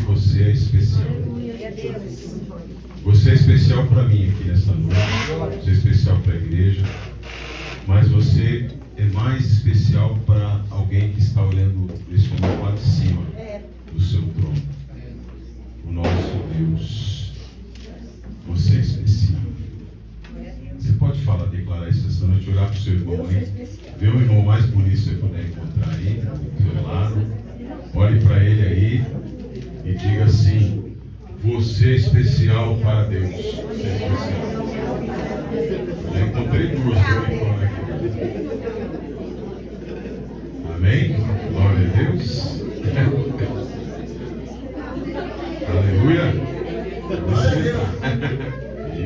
você é especial. Você é especial para mim aqui nessa noite. Você é especial para a igreja. Mas você é mais especial para alguém que está olhando nesse momento lá de cima do seu trono. O nosso Deus. Você é especial. Você pode falar, declarar isso essa noite, olhar para o seu irmão aí. Vê o irmão mais bonito que você puder encontrar aí, do seu lado. Olhe para ele aí e diga assim: você é especial para Deus. Você é especial. Já encontrei duas aqui. Amém? Glória a Deus. Aleluia.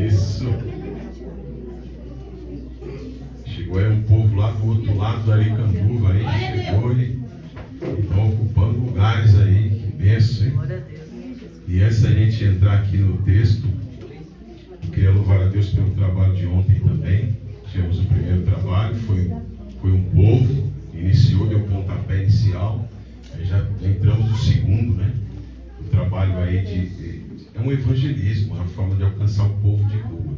Isso. Chegou aí um povo lá do outro lado da Aricanduva aí. Chegou e estão ocupando lugares aí. Que benção, hein? E antes da gente entrar aqui no texto, eu queria louvar a Deus pelo trabalho de ontem também. Tivemos o primeiro trabalho, foi um povo, iniciou, deu pontapé inicial, aí já entramos no segundo, né? O trabalho aí é um evangelismo, uma forma de alcançar o povo de rua,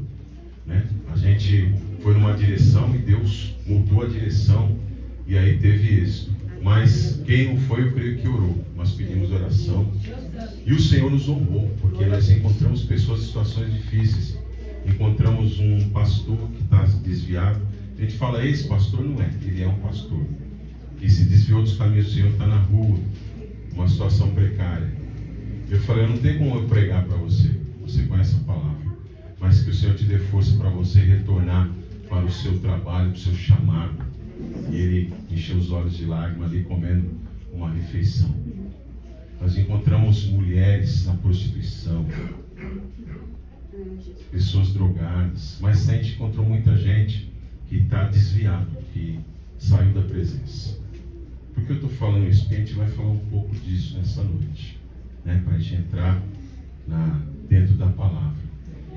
né? A gente foi numa direção e Deus mudou a direção e aí teve êxito. Mas quem não foi, eu creio que orou. Nós pedimos oração e o Senhor nos honrou, porque nós encontramos pessoas em situações difíceis. Encontramos um pastor que está desviado. A gente fala, esse pastor não é, ele é um pastor que se desviou dos caminhos do Senhor, está na rua, uma situação precária. Eu falei, eu não tenho como eu pregar para você, você conhece a palavra, mas que o Senhor te dê força para você retornar para o seu trabalho, para o seu chamado. E ele encheu os olhos de lágrimas ali comendo uma refeição. Nós encontramos mulheres na prostituição, pessoas drogadas, mas a gente encontrou muita gente que está desviado, que saiu da presença. Por que eu estou falando isso? Porque a gente vai falar um pouco disso nessa noite, né? Para a gente entrar dentro da palavra.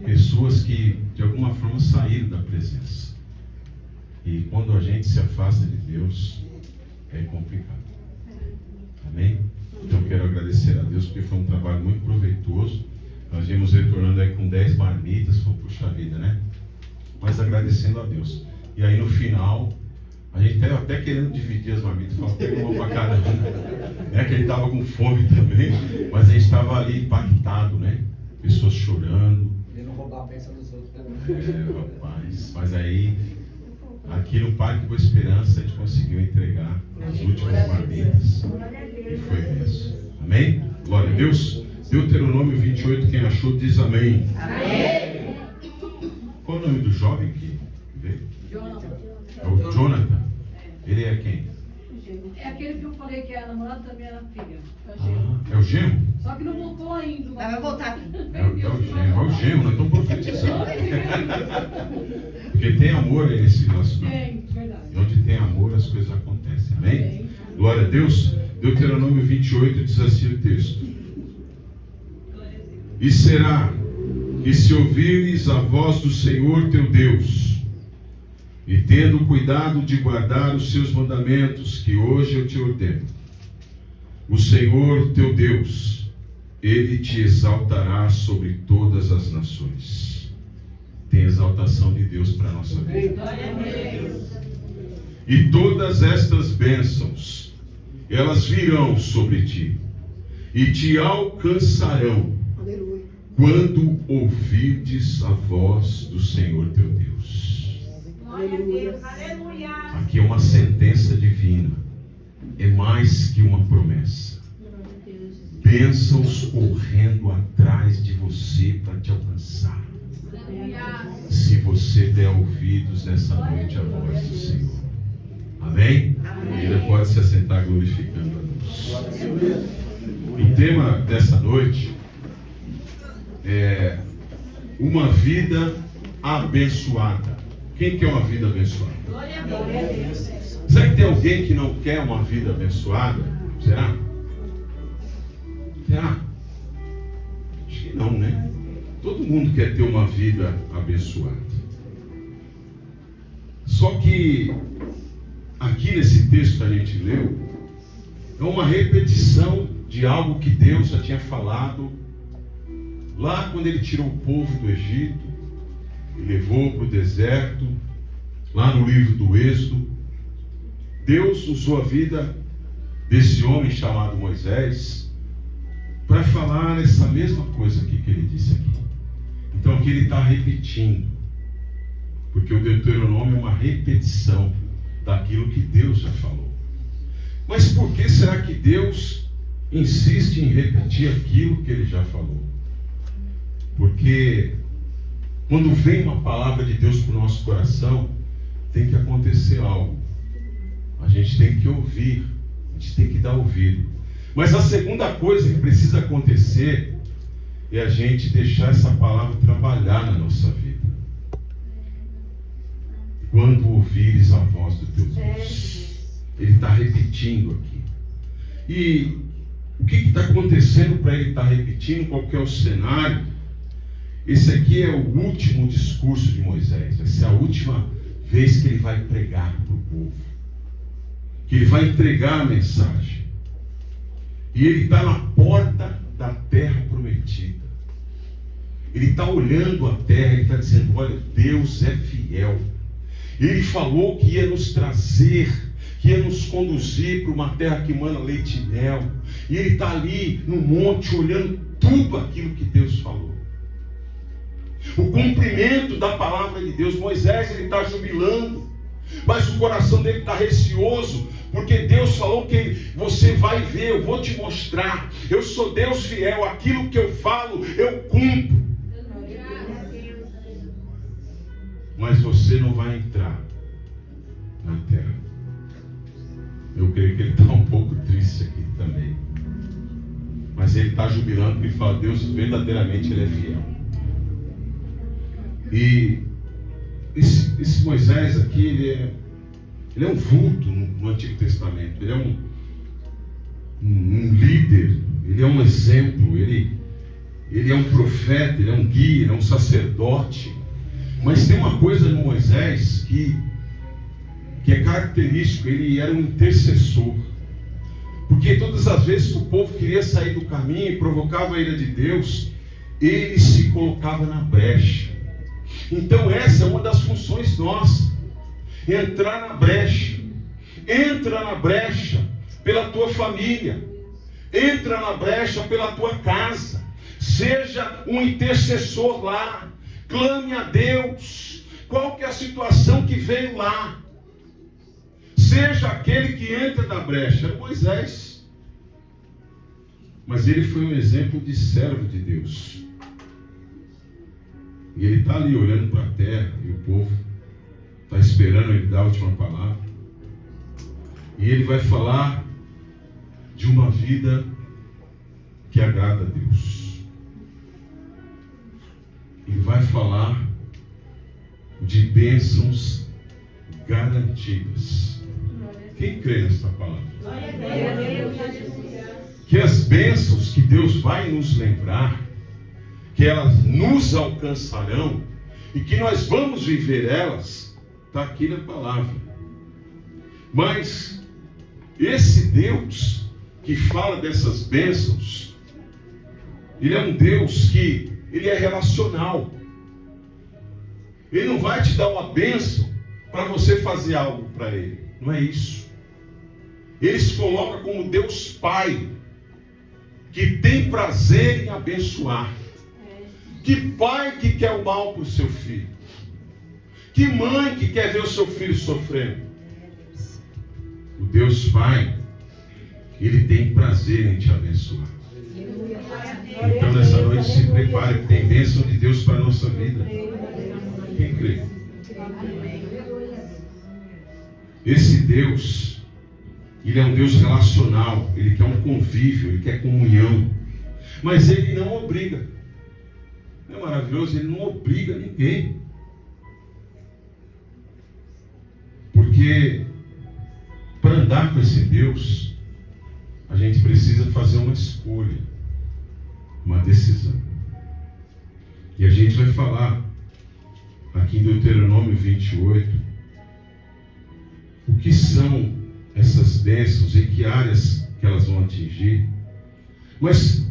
Pessoas que de alguma forma saíram da presença. E quando a gente se afasta de Deus, é complicado. Amém? Então eu quero agradecer a Deus porque foi um trabalho muito proveitoso. Nós viemos retornando aí com 10 marmitas, foi puxa vida, né? Mas agradecendo a Deus. E aí no final, a gente estava até querendo dividir as marmitas, falar, pega uma para cada um, né? Que ele estava com fome também, mas a gente estava ali impactado, né? Pessoas chorando. E não roubar a bênção dos outros também. Rapaz, mas aí, aqui no Parque Boa Esperança, a gente conseguiu entregar as últimas marmitas. E foi isso. Amém? Glória a Deus. Deuteronômio 28, quem achou diz amém. Amém. Qual o nome do jovem que veio? Jonathan. É o Jonathan. Ele é quem? É aquele que eu falei que é namorado da minha filha. É o Gemo? Só que não voltou ainda. Mas vai voltar. É o Gemo, nós estamos profetizando. Porque tem amor aí nesse nosso nome. Tem, verdade. E onde tem amor as coisas acontecem. Amém? Glória a Deus. Deuteronômio 28 diz assim o texto. E será que se ouvires a voz do Senhor teu Deus, e tendo cuidado de guardar os seus mandamentos, que hoje eu te ordeno, o Senhor teu Deus, Ele te exaltará sobre todas as nações. Tem exaltação de Deus para a nossa vida. E todas estas bênçãos, elas virão sobre ti, e te alcançarão, quando ouvirdes a voz do Senhor teu Deus. Glória a Deus. Aleluia. Aqui é uma sentença divina. É mais que uma promessa. Bênçãos correndo atrás de você para te alcançar. Se você der ouvidos nessa noite à voz do Senhor. Amém? Ele pode se assentar glorificando a Deus. O tema dessa noite é uma vida abençoada. Quem quer uma vida abençoada? Glória a Deus. Será que tem alguém que não quer uma vida abençoada? Será? Será? Acho que não, né? Todo mundo quer ter uma vida abençoada. Só que aqui nesse texto que a gente leu, é uma repetição de algo que Deus já tinha falado lá quando ele tirou o povo do Egito e levou para o deserto, lá no livro do Êxodo. Deus usou a vida desse homem chamado Moisés para falar essa mesma coisa aqui que ele disse aqui. Então aqui ele está repetindo, porque o Deuteronômio é uma repetição daquilo que Deus já falou. Mas por que será que Deus insiste em repetir aquilo que ele já falou? Porque quando vem uma palavra de Deus para o nosso coração, tem que acontecer algo. A gente tem que ouvir, a gente tem que dar ouvido. Mas a segunda coisa que precisa acontecer é a gente deixar essa palavra trabalhar na nossa vida. Quando ouvires a voz do teu Deus. Ele está repetindo aqui. E o que está acontecendo para ele estar repetindo? Qual que é o cenário? Esse aqui é o último discurso de Moisés. Vai ser a última vez que ele vai pregar para o povo. Que ele vai entregar a mensagem. E ele está na porta da terra prometida. Ele está olhando a terra, ele está dizendo: olha, Deus é fiel. Ele falou que ia nos trazer, que ia nos conduzir para uma terra que mana leite e mel. E ele está ali no monte olhando tudo aquilo que Deus falou. O cumprimento da palavra de Deus. Moisés, ele está jubilando, mas o coração dele está receoso, porque Deus falou que você vai ver, eu vou te mostrar. Eu sou Deus fiel, aquilo que eu falo, eu cumpro. Mas você não vai entrar na terra. Eu creio que ele está um pouco triste aqui também. Mas ele está jubilando, porque ele fala: Deus verdadeiramente ele é fiel. E esse Moisés aqui, ele é um vulto no Antigo Testamento. Ele é um líder, ele é um exemplo, ele é um profeta, ele é um guia, ele é um sacerdote. Mas tem uma coisa no Moisés que é característico: ele era um intercessor. Porque todas as vezes que o povo queria sair do caminho e provocava a ira de Deus, ele se colocava na brecha. Então essa é uma das funções nossas: entrar na brecha. Entra na brecha pela tua família, entra na brecha pela tua casa, seja um intercessor lá, clame a Deus. Qual que é a situação que veio lá? Seja aquele que entra na brecha. Era Moisés, mas ele foi um exemplo de servo de Deus. E ele está ali olhando para a terra, e o povo está esperando ele dar a última palavra. E ele vai falar de uma vida que agrada a Deus. Ele vai falar de bênçãos garantidas. Quem crê nesta palavra? Que as bênçãos que Deus vai nos lembrar, que elas nos alcançarão e que nós vamos viver elas, está aqui na palavra. Mas esse Deus que fala dessas bênçãos, ele é um Deus que ele é relacional. Ele não vai te dar uma bênção para você fazer algo para ele. Não é isso. Ele se coloca como Deus Pai, que tem prazer em abençoar. Que pai que quer o mal para o seu filho? Que mãe que quer ver o seu filho sofrendo? O Deus Pai, ele tem prazer em te abençoar. Então nessa noite se prepare, que tem bênção de Deus para a nossa vida. Quem crê? Esse Deus, ele é um Deus relacional. Ele quer um convívio, ele quer comunhão. Mas ele não obriga. Não é maravilhoso? Ele não obriga ninguém. Porque para andar com esse Deus, a gente precisa fazer uma escolha, uma decisão. E a gente vai falar aqui em Deuteronômio 28 o que são essas bênçãos e que áreas que elas vão atingir. Mas,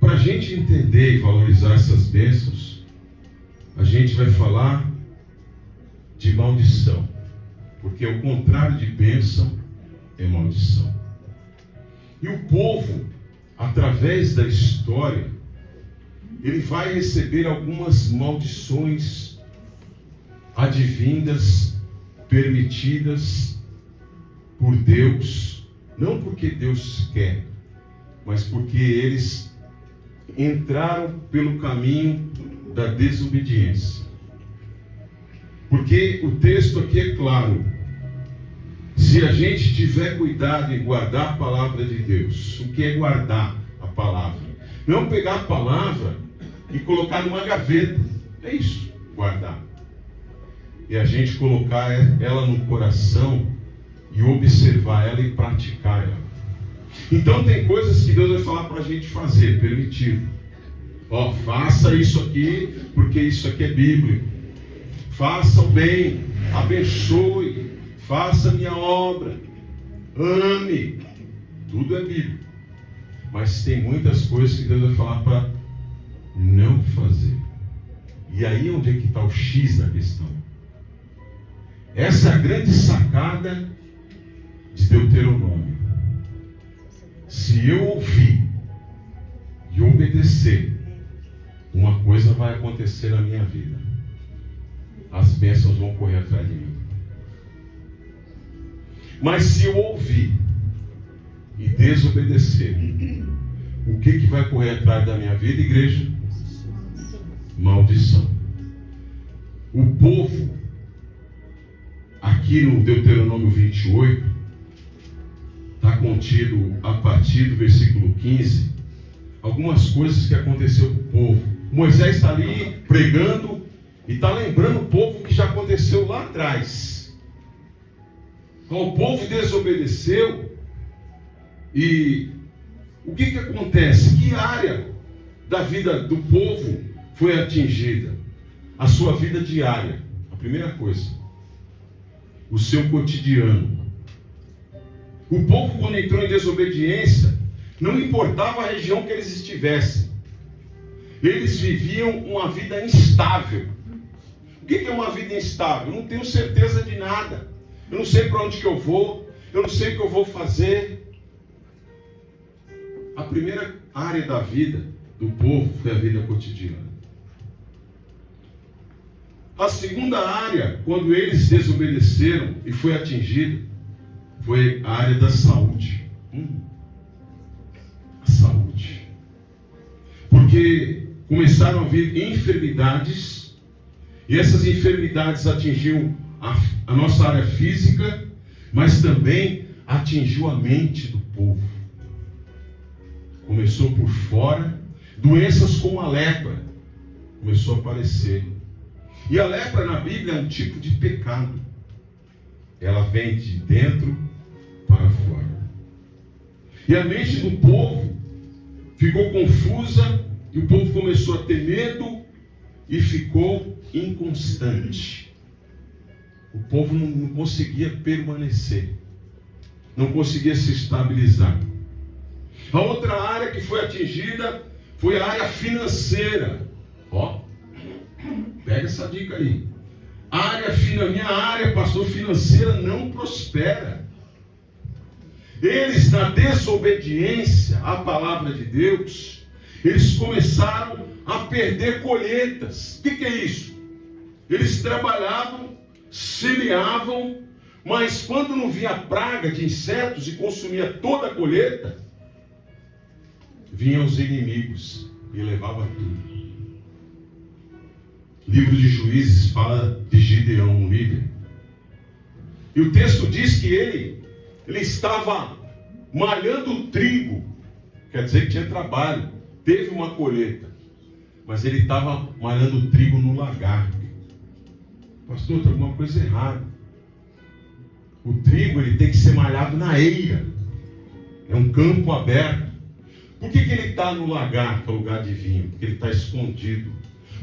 para a gente entender e valorizar essas bênçãos, a gente vai falar de maldição. Porque o contrário de bênção é maldição. E o povo, através da história, ele vai receber algumas maldições advindas, permitidas por Deus, não porque Deus quer, mas porque eles entraram pelo caminho da desobediência. Porque o texto aqui é claro: se a gente tiver cuidado em guardar a palavra de Deus. O que é guardar a palavra? Não pegar a palavra e colocar numa gaveta. É isso, guardar. E a gente colocar ela no coração e observar ela e praticar ela. Então tem coisas que Deus vai falar para a gente fazer, permitido. Ó, faça isso aqui, porque isso aqui é bíblico. Faça o bem, abençoe, faça a minha obra, ame. Tudo é bíblico. Mas tem muitas coisas que Deus vai falar para não fazer. E aí onde é que está o X da questão? Essa é a grande sacada de Deuteronômio. Se eu ouvir e obedecer, uma coisa vai acontecer na minha vida. As bênçãos vão correr atrás de mim. Mas se eu ouvir e desobedecer, o que vai correr atrás da minha vida, igreja? Maldição. O povo, aqui no Deuteronômio 28, está contido a partir do versículo 15, algumas coisas que aconteceu com o povo. Moisés está ali pregando e está lembrando o povo que já aconteceu lá atrás. O povo desobedeceu e o que acontece? Que área da vida do povo foi atingida? A sua vida diária. A primeira coisa, o seu cotidiano. O povo, quando entrou em desobediência, não importava a região que eles estivessem, eles viviam uma vida instável. O que é uma vida instável? Eu não tenho certeza de nada. Eu não sei para onde que eu vou. Eu não sei o que eu vou fazer. A primeira área da vida do povo foi a vida cotidiana. A segunda área, quando eles desobedeceram e foi atingida, foi a área da saúde. A saúde. Porque começaram a vir enfermidades, e essas enfermidades atingiam a nossa área física, mas também atingiu a mente do povo. Começou por fora, doenças como a lepra começou a aparecer. E a lepra na Bíblia é um tipo de pecado. Ela vem de dentro para fora. E a mente do povo ficou confusa, e o povo começou a ter medo e ficou inconstante. O povo não conseguia permanecer, não conseguia se estabilizar. A outra área que foi atingida foi a área financeira. Ó, pega essa dica aí. Minha área, pastor, financeira não prospera. Eles, na desobediência à palavra de Deus, eles começaram a perder colheitas. O que é isso? Eles trabalhavam, semeavam, mas quando não vinha praga de insetos e consumia toda a colheita, vinham os inimigos e levavam tudo. O livro de Juízes fala de Gideão, um líder. E o texto diz que ele estava malhando o trigo. Quer dizer que tinha trabalho, teve uma colheita, mas ele estava malhando o trigo no lagar. Pastor, tem alguma coisa errada. O trigo ele tem que ser malhado na eira. É um campo aberto. Por que ele está no lagar, que é o lugar de vinho? Porque ele está escondido.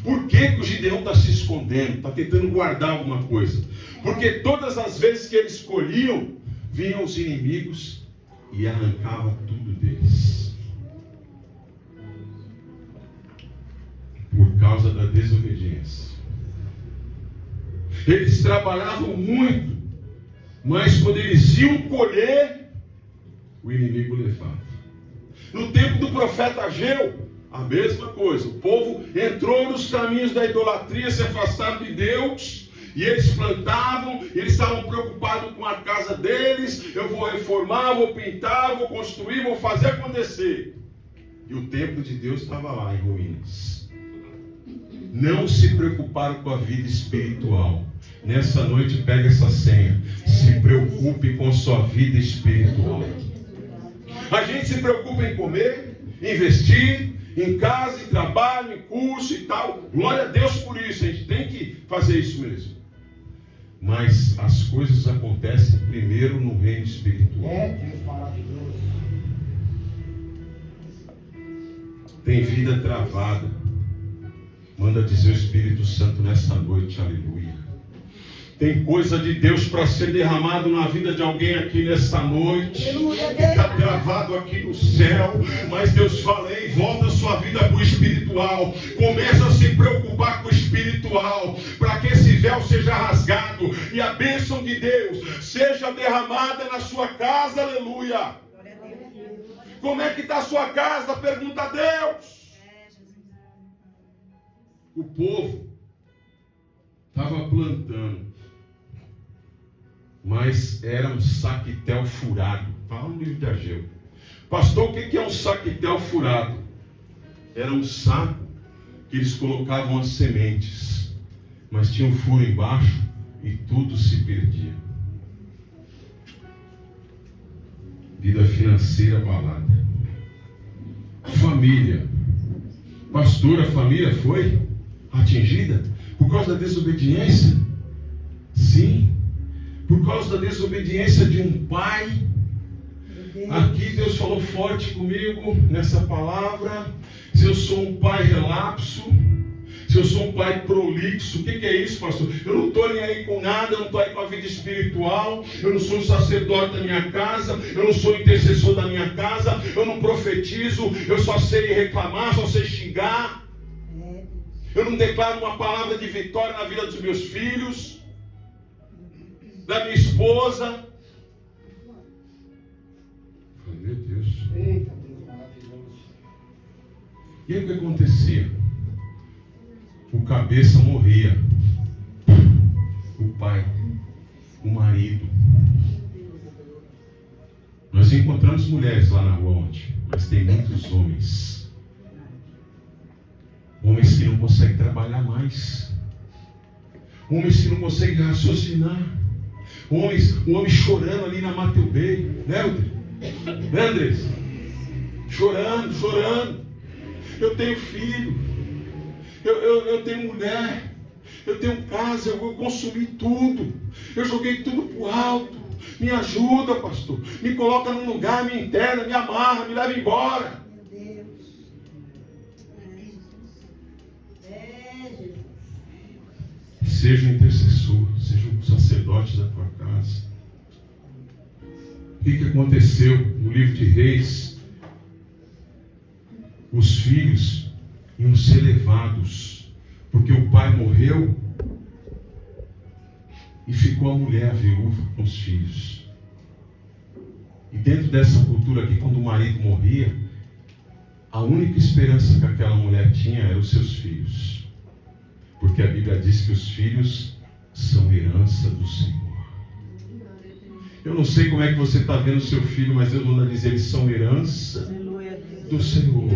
Por que o Gideão está se escondendo? Está tentando guardar alguma coisa. Porque todas as vezes que eles colhiam, vinham os inimigos e arrancavam tudo deles. causa da desobediência. Eles trabalhavam muito, mas quando eles iam colher, o inimigo levava. No tempo do profeta Ageu, a mesma coisa. O povo entrou nos caminhos da idolatria, se afastaram de Deus, e eles plantavam, eles estavam preocupados com a casa deles. Eu vou reformar, vou pintar, vou construir, vou fazer acontecer. E o templo de Deus estava lá em ruínas. Não se preocuparam com a vida espiritual. Nessa noite pega essa senha. Se preocupe com sua vida espiritual. A gente se preocupa em comer, investir em casa, em trabalho, em curso e tal. Glória a Deus por isso. A gente tem que fazer isso mesmo. Mas as coisas acontecem primeiro no reino espiritual. Deus maravilhoso. Tem vida travada. Manda dizer o Espírito Santo nessa noite, aleluia. Tem coisa de Deus para ser derramado na vida de alguém aqui nessa noite. Está travado aqui no céu. Mas Deus fala, ei, volta a sua vida para o espiritual. Começa a se preocupar com o espiritual. Para que esse véu seja rasgado. E a bênção de Deus seja derramada na sua casa, aleluia. Como é que está a sua casa? Pergunta a Deus. O povo estava plantando, mas era um saquetel furado. Fala no livro de Ageu. Pastor, o que é um saquetel furado? Era um saco que eles colocavam as sementes, mas tinha um furo embaixo e tudo se perdia. Vida financeira abalada. Família. Pastor, a família foi atingida por causa da desobediência? Sim. Por causa da desobediência de um pai. Aqui Deus falou forte comigo nessa palavra. Se eu sou um pai relapso, se eu sou um pai prolixo, o que é isso, pastor? Eu não estou nem aí com nada, eu não estou aí com a vida espiritual, eu não sou um sacerdote da minha casa, eu não sou intercessor da minha casa, eu não profetizo, eu só sei reclamar, só sei xingar. Eu não declaro uma palavra de vitória na vida dos meus filhos, da minha esposa. Falei, meu Deus. Eita, Deus maravilhoso. E aí o que acontecia? O cabeça morria. O pai, o marido. Nós encontramos mulheres lá na rua ontem, mas tem muitos homens. Homens que não conseguem trabalhar mais. Homens que não conseguem raciocinar. O homem chorando ali na Mateu Bay, né, Andrés? Chorando. Eu tenho filho, eu tenho mulher, eu tenho casa, eu consumi tudo, eu joguei tudo pro alto. Me ajuda, pastor. Me coloca num lugar, me interna, me amarra, me leva embora. Seja um intercessor, seja um sacerdote da tua casa. O que aconteceu no livro de Reis? Os filhos iam ser levados, porque o pai morreu e ficou a mulher, a viúva, com os filhos. E dentro dessa cultura aqui, quando o marido morria, a única esperança que aquela mulher tinha eram os seus filhos. Porque a Bíblia diz que os filhos são herança do Senhor. Eu não sei como é que você está vendo o seu filho, mas Deus manda dizer, eles são herança do Senhor.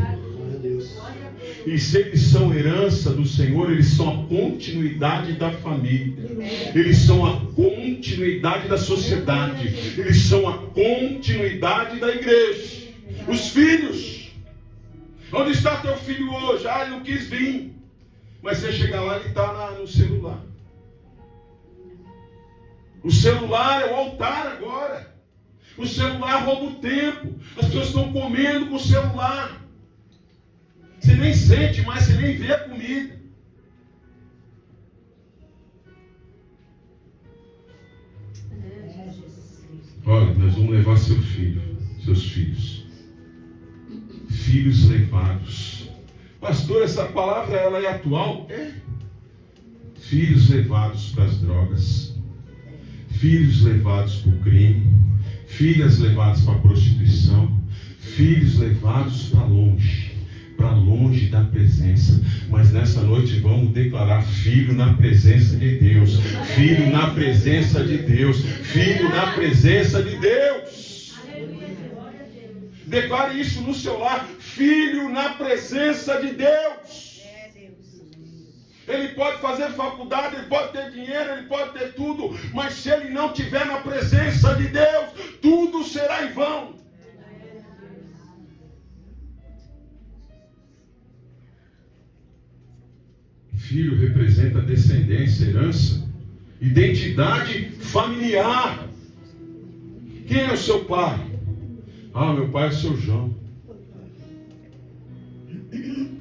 E se eles são herança do Senhor, eles são a continuidade da família. Eles são a continuidade da sociedade. Eles são a continuidade da igreja. Os filhos. Onde está teu filho hoje? Ah, ele não quis vir. Mas você chega lá, ele está no celular. O celular é o altar agora. O celular rouba o tempo. As pessoas estão comendo com o celular. Você nem sente mais, você nem vê a comida. Olha, nós vamos levar seu filho, seus filhos. Filhos levados. Pastor, essa palavra ela é atual? É. Filhos levados para as drogas, filhos levados para o crime, filhas levadas para a prostituição, filhos levados para longe da presença. Mas nessa noite vamos declarar filho na presença de Deus, filho na presença de Deus, filho na presença de Deus. Declare isso no seu lar, filho na presença de Deus. Ele pode fazer faculdade, ele pode ter dinheiro, ele pode ter tudo, mas se ele não estiver na presença de Deus, tudo será em vão. Filho representa descendência, herança, identidade familiar. Quem é o seu pai? Ah, meu pai é o seu João.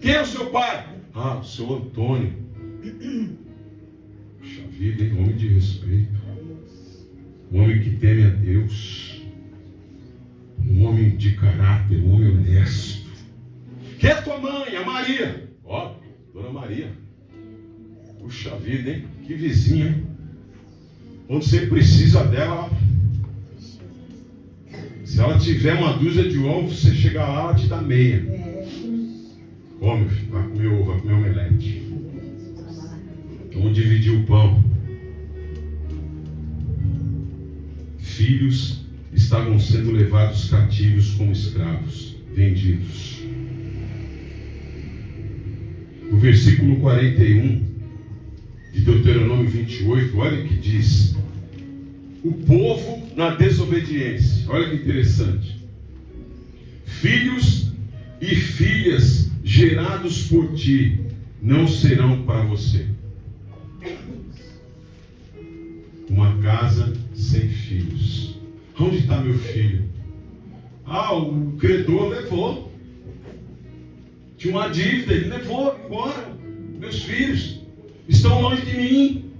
Quem é o seu pai? Ah, o seu Antônio. Puxa vida, hein? Homem de respeito. Um homem que teme a Deus. Um homem de caráter, um homem honesto. Quem é tua mãe? A Maria. Ó, Dona Maria. Puxa vida, hein? Que vizinha, hein? Quando você precisa dela, se ela tiver uma dúzia de ovos, você chega lá, ela te dá meia. Ó, meu filho, vai comer ovo, vai comer omelete. Vamos dividir o pão. Filhos estavam sendo levados cativos como escravos, vendidos. O versículo 41 de Deuteronômio 28, olha o que diz: o povo na desobediência. Olha que interessante. Filhos e filhas gerados por ti não serão para você. Uma casa sem filhos. Onde está meu filho? Ah, o credor levou. Tinha uma dívida, ele levou embora. Meus filhos estão longe de mim.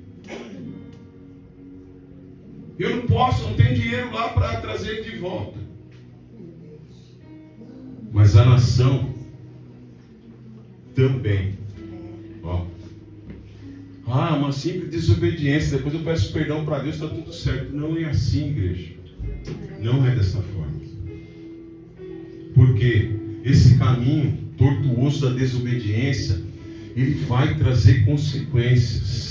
Eu não posso, não tenho dinheiro lá para trazer ele de volta. Mas a nação também. Ó. Ah, uma simples desobediência. Depois eu peço perdão para Deus, está tudo certo. Não é assim, igreja. Não é dessa forma. Porque esse caminho tortuoso da desobediência, ele vai trazer consequências.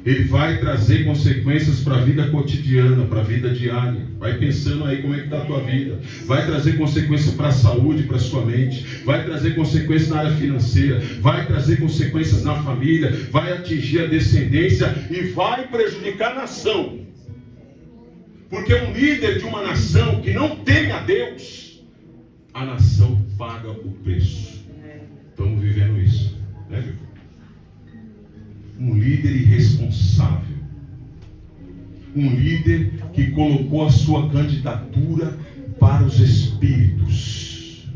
Ele vai trazer consequências para a vida cotidiana, para a vida diária. Vai pensando aí como é que está a tua vida. Vai trazer consequências para a saúde, para a sua mente. Vai trazer consequências na área financeira. Vai trazer consequências na família. Vai atingir a descendência e vai prejudicar a nação. Porque um líder de uma nação que não teme a Deus, a nação paga o preço. Estamos vivendo isso, né, meu? Um líder irresponsável. Um líder que colocou a sua candidatura para os espíritos.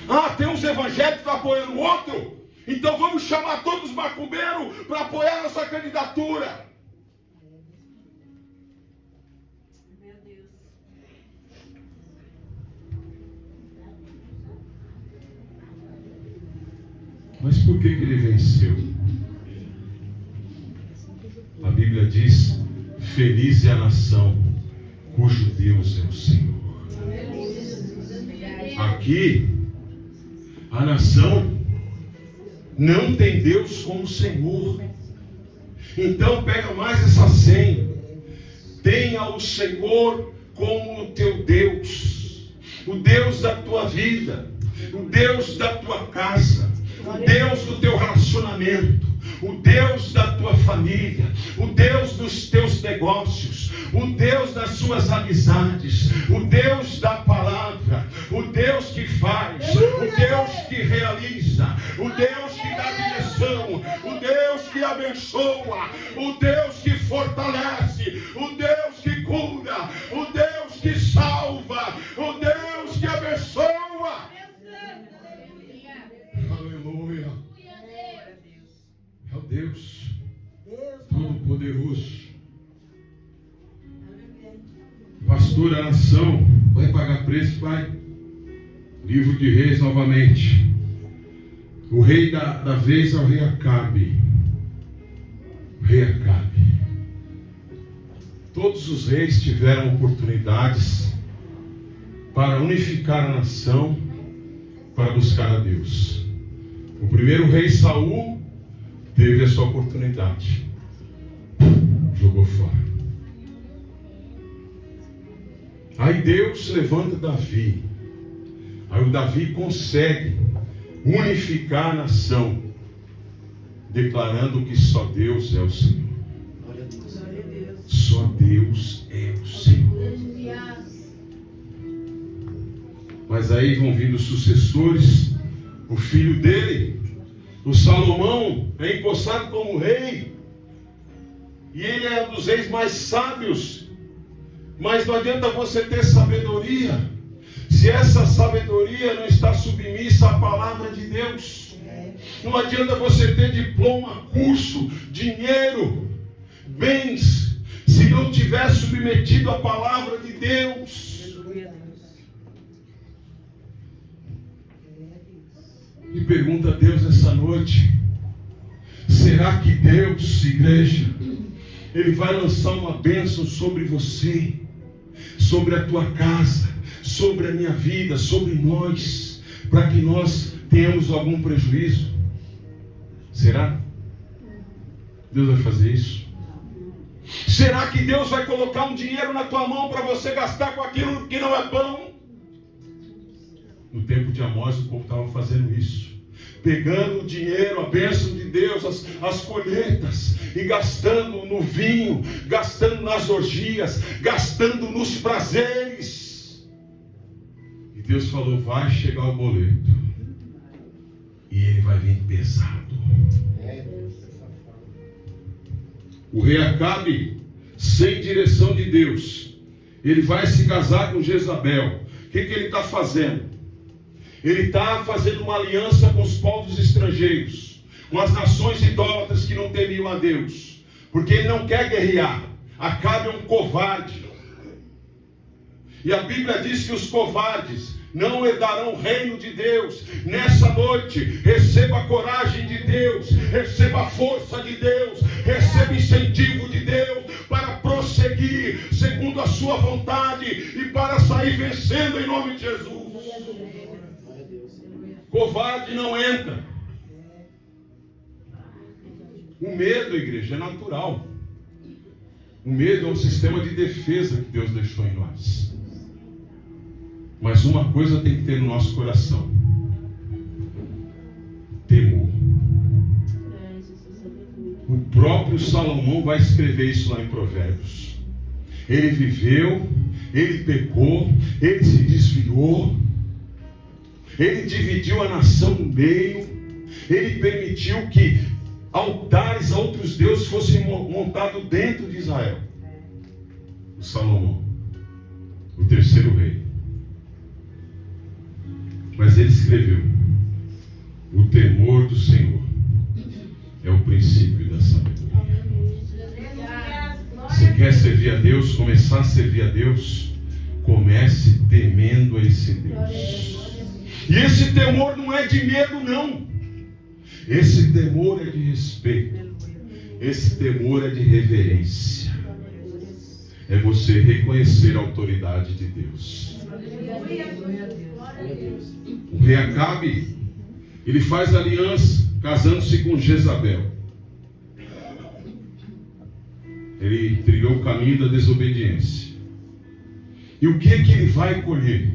Ah, tem uns evangélicos apoiando o outro? Então vamos chamar todos os macumbeiros para apoiar a nossa candidatura. Meu Deus. Mas por que ele venceu? A Bíblia diz: feliz é a nação cujo Deus é o Senhor. Aqui, a nação não tem Deus como Senhor. Então pega mais essa senha. Tenha o Senhor como o teu Deus. O Deus da tua vida. O Deus da tua casa. O Deus do teu relacionamento. O Deus da tua família, o Deus dos teus negócios, o Deus das suas amizades, o Deus da palavra, o Deus que faz, o Deus que realiza, o Deus que dá direção, o Deus que abençoa, o Deus que fortalece, o Deus que cura, o Deus que salva, o Deus que abençoa. Aleluia. É o Deus Todo-Poderoso. Pastor, a nação vai pagar preço, Pai. Livro de Reis novamente. O rei da vez é o rei Acabe. O rei Acabe. Todos os reis tiveram oportunidades para unificar a nação, para buscar a Deus. O primeiro rei Saul teve a sua oportunidade, jogou fora. Aí Deus levanta Davi. Aí o Davi consegue unificar a nação, declarando que só Deus é o Senhor. Só Deus é o Senhor. Mas aí vão vindo os sucessores. O filho dele, o Salomão, é empossado como rei. E ele é um dos reis mais sábios. Mas não adianta você ter sabedoria se essa sabedoria não está submissa à palavra de Deus. Não adianta você ter diploma, curso, dinheiro, bens, se não tiver submetido à palavra de Deus. E pergunta a Deus essa noite: será que Deus, igreja, Ele vai lançar uma bênção sobre você, sobre a tua casa, sobre a minha vida, sobre nós, para que nós tenhamos algum prejuízo? Será? Deus vai fazer isso? Será que Deus vai colocar um dinheiro na tua mão para você gastar com aquilo que não é pão? No tempo de Amós o povo estava fazendo isso, pegando o dinheiro, a bênção de Deus, as colheitas, e gastando no vinho, gastando nas orgias, gastando nos prazeres. E Deus falou: vai chegar o boleto, e ele vai vir pesado. O rei Acabe, sem direção de Deus, ele vai se casar com Jezabel. O que ele está fazendo? Ele está fazendo uma aliança com os povos estrangeiros, com as nações idólatras que não temiam a Deus, porque ele não quer guerrear. Acabe é um covarde. E a Bíblia diz que os covardes não herdarão o reino de Deus. Nessa noite, receba a coragem de Deus, receba a força de Deus, receba incentivo de Deus para prosseguir segundo a sua vontade e para sair vencendo em nome de Jesus. Covarde não entra. O medo, igreja, é natural. O medo é um sistema de defesa que Deus deixou em nós. Mas uma coisa tem que ter no nosso coração: temor. O próprio Salomão vai escrever isso lá em Provérbios. Ele viveu, ele pecou, ele se desviou, ele dividiu a nação no meio, ele permitiu que altares a outros deuses fossem montados dentro de Israel. O Salomão, o terceiro rei. Mas ele escreveu: o temor do Senhor é o princípio da sabedoria. Se quer servir a Deus, começar a servir a Deus, comece temendo a esse Deus. E esse temor não é de medo, não. Esse temor é de respeito. Esse temor é de reverência. É você reconhecer a autoridade de Deus. O rei Acabe, ele faz aliança, casando-se com Jezabel. Ele trilhou o caminho da desobediência. E o que é que ele vai colher?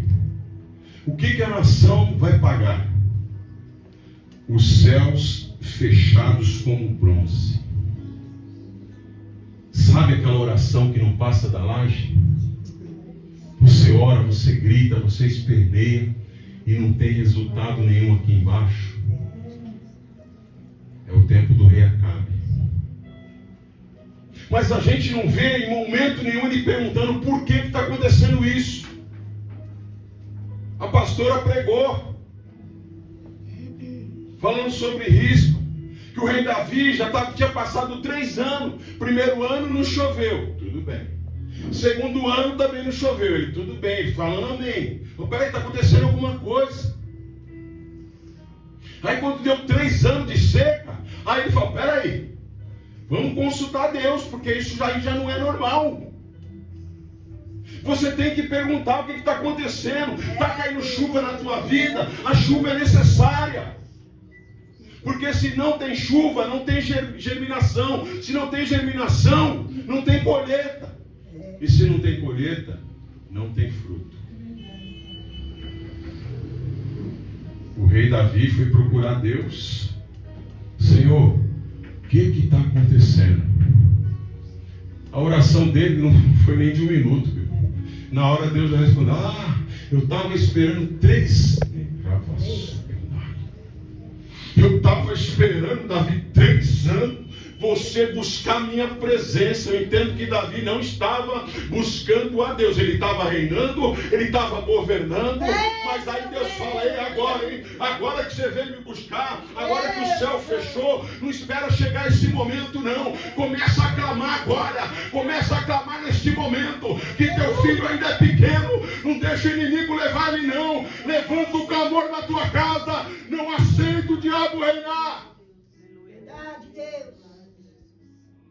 O que que a nação vai pagar? Os céus fechados como bronze. Sabe aquela oração que não passa da laje? Você ora, você grita, você esperneia e não tem resultado nenhum aqui embaixo. É o tempo do rei Acabe. Mas a gente não vê em momento nenhum ele perguntando por que está acontecendo isso. A pastora pregou, falando sobre risco, que o rei Davi tinha passado 3 anos. Primeiro ano não choveu, tudo bem. Segundo ano também não choveu, ele tudo bem, falando amém. Peraí, está acontecendo alguma coisa. Aí quando deu 3 anos de seca, aí ele falou, peraí, vamos consultar Deus, porque isso aí já não é normal. Você tem que perguntar o que está acontecendo. Está caindo chuva na tua vida? A chuva é necessária. Porque se não tem chuva, não tem germinação. Se não tem germinação, não tem colheita. E se não tem colheita, não tem fruto. O rei Davi foi procurar Deus. Senhor, o que está acontecendo? A oração dele não foi nem de 1 minuto. Na hora Deus já respondeu, eu estava esperando 3 anos. Eu estava esperando, Davi, 3 anos. Você buscar minha presença. Eu entendo que Davi não estava buscando a Deus. Ele estava reinando, ele estava governando. Mas aí Deus fala, ei, agora, hein? Agora que você veio me buscar, agora que o céu fechou, não espera chegar esse momento não. Começa a clamar agora. Começa a clamar neste momento. Que teu filho ainda é pequeno. Não deixa o inimigo levar ele não. Levanta o clamor na tua casa. Não aceita o diabo reinar. Verdade, Deus.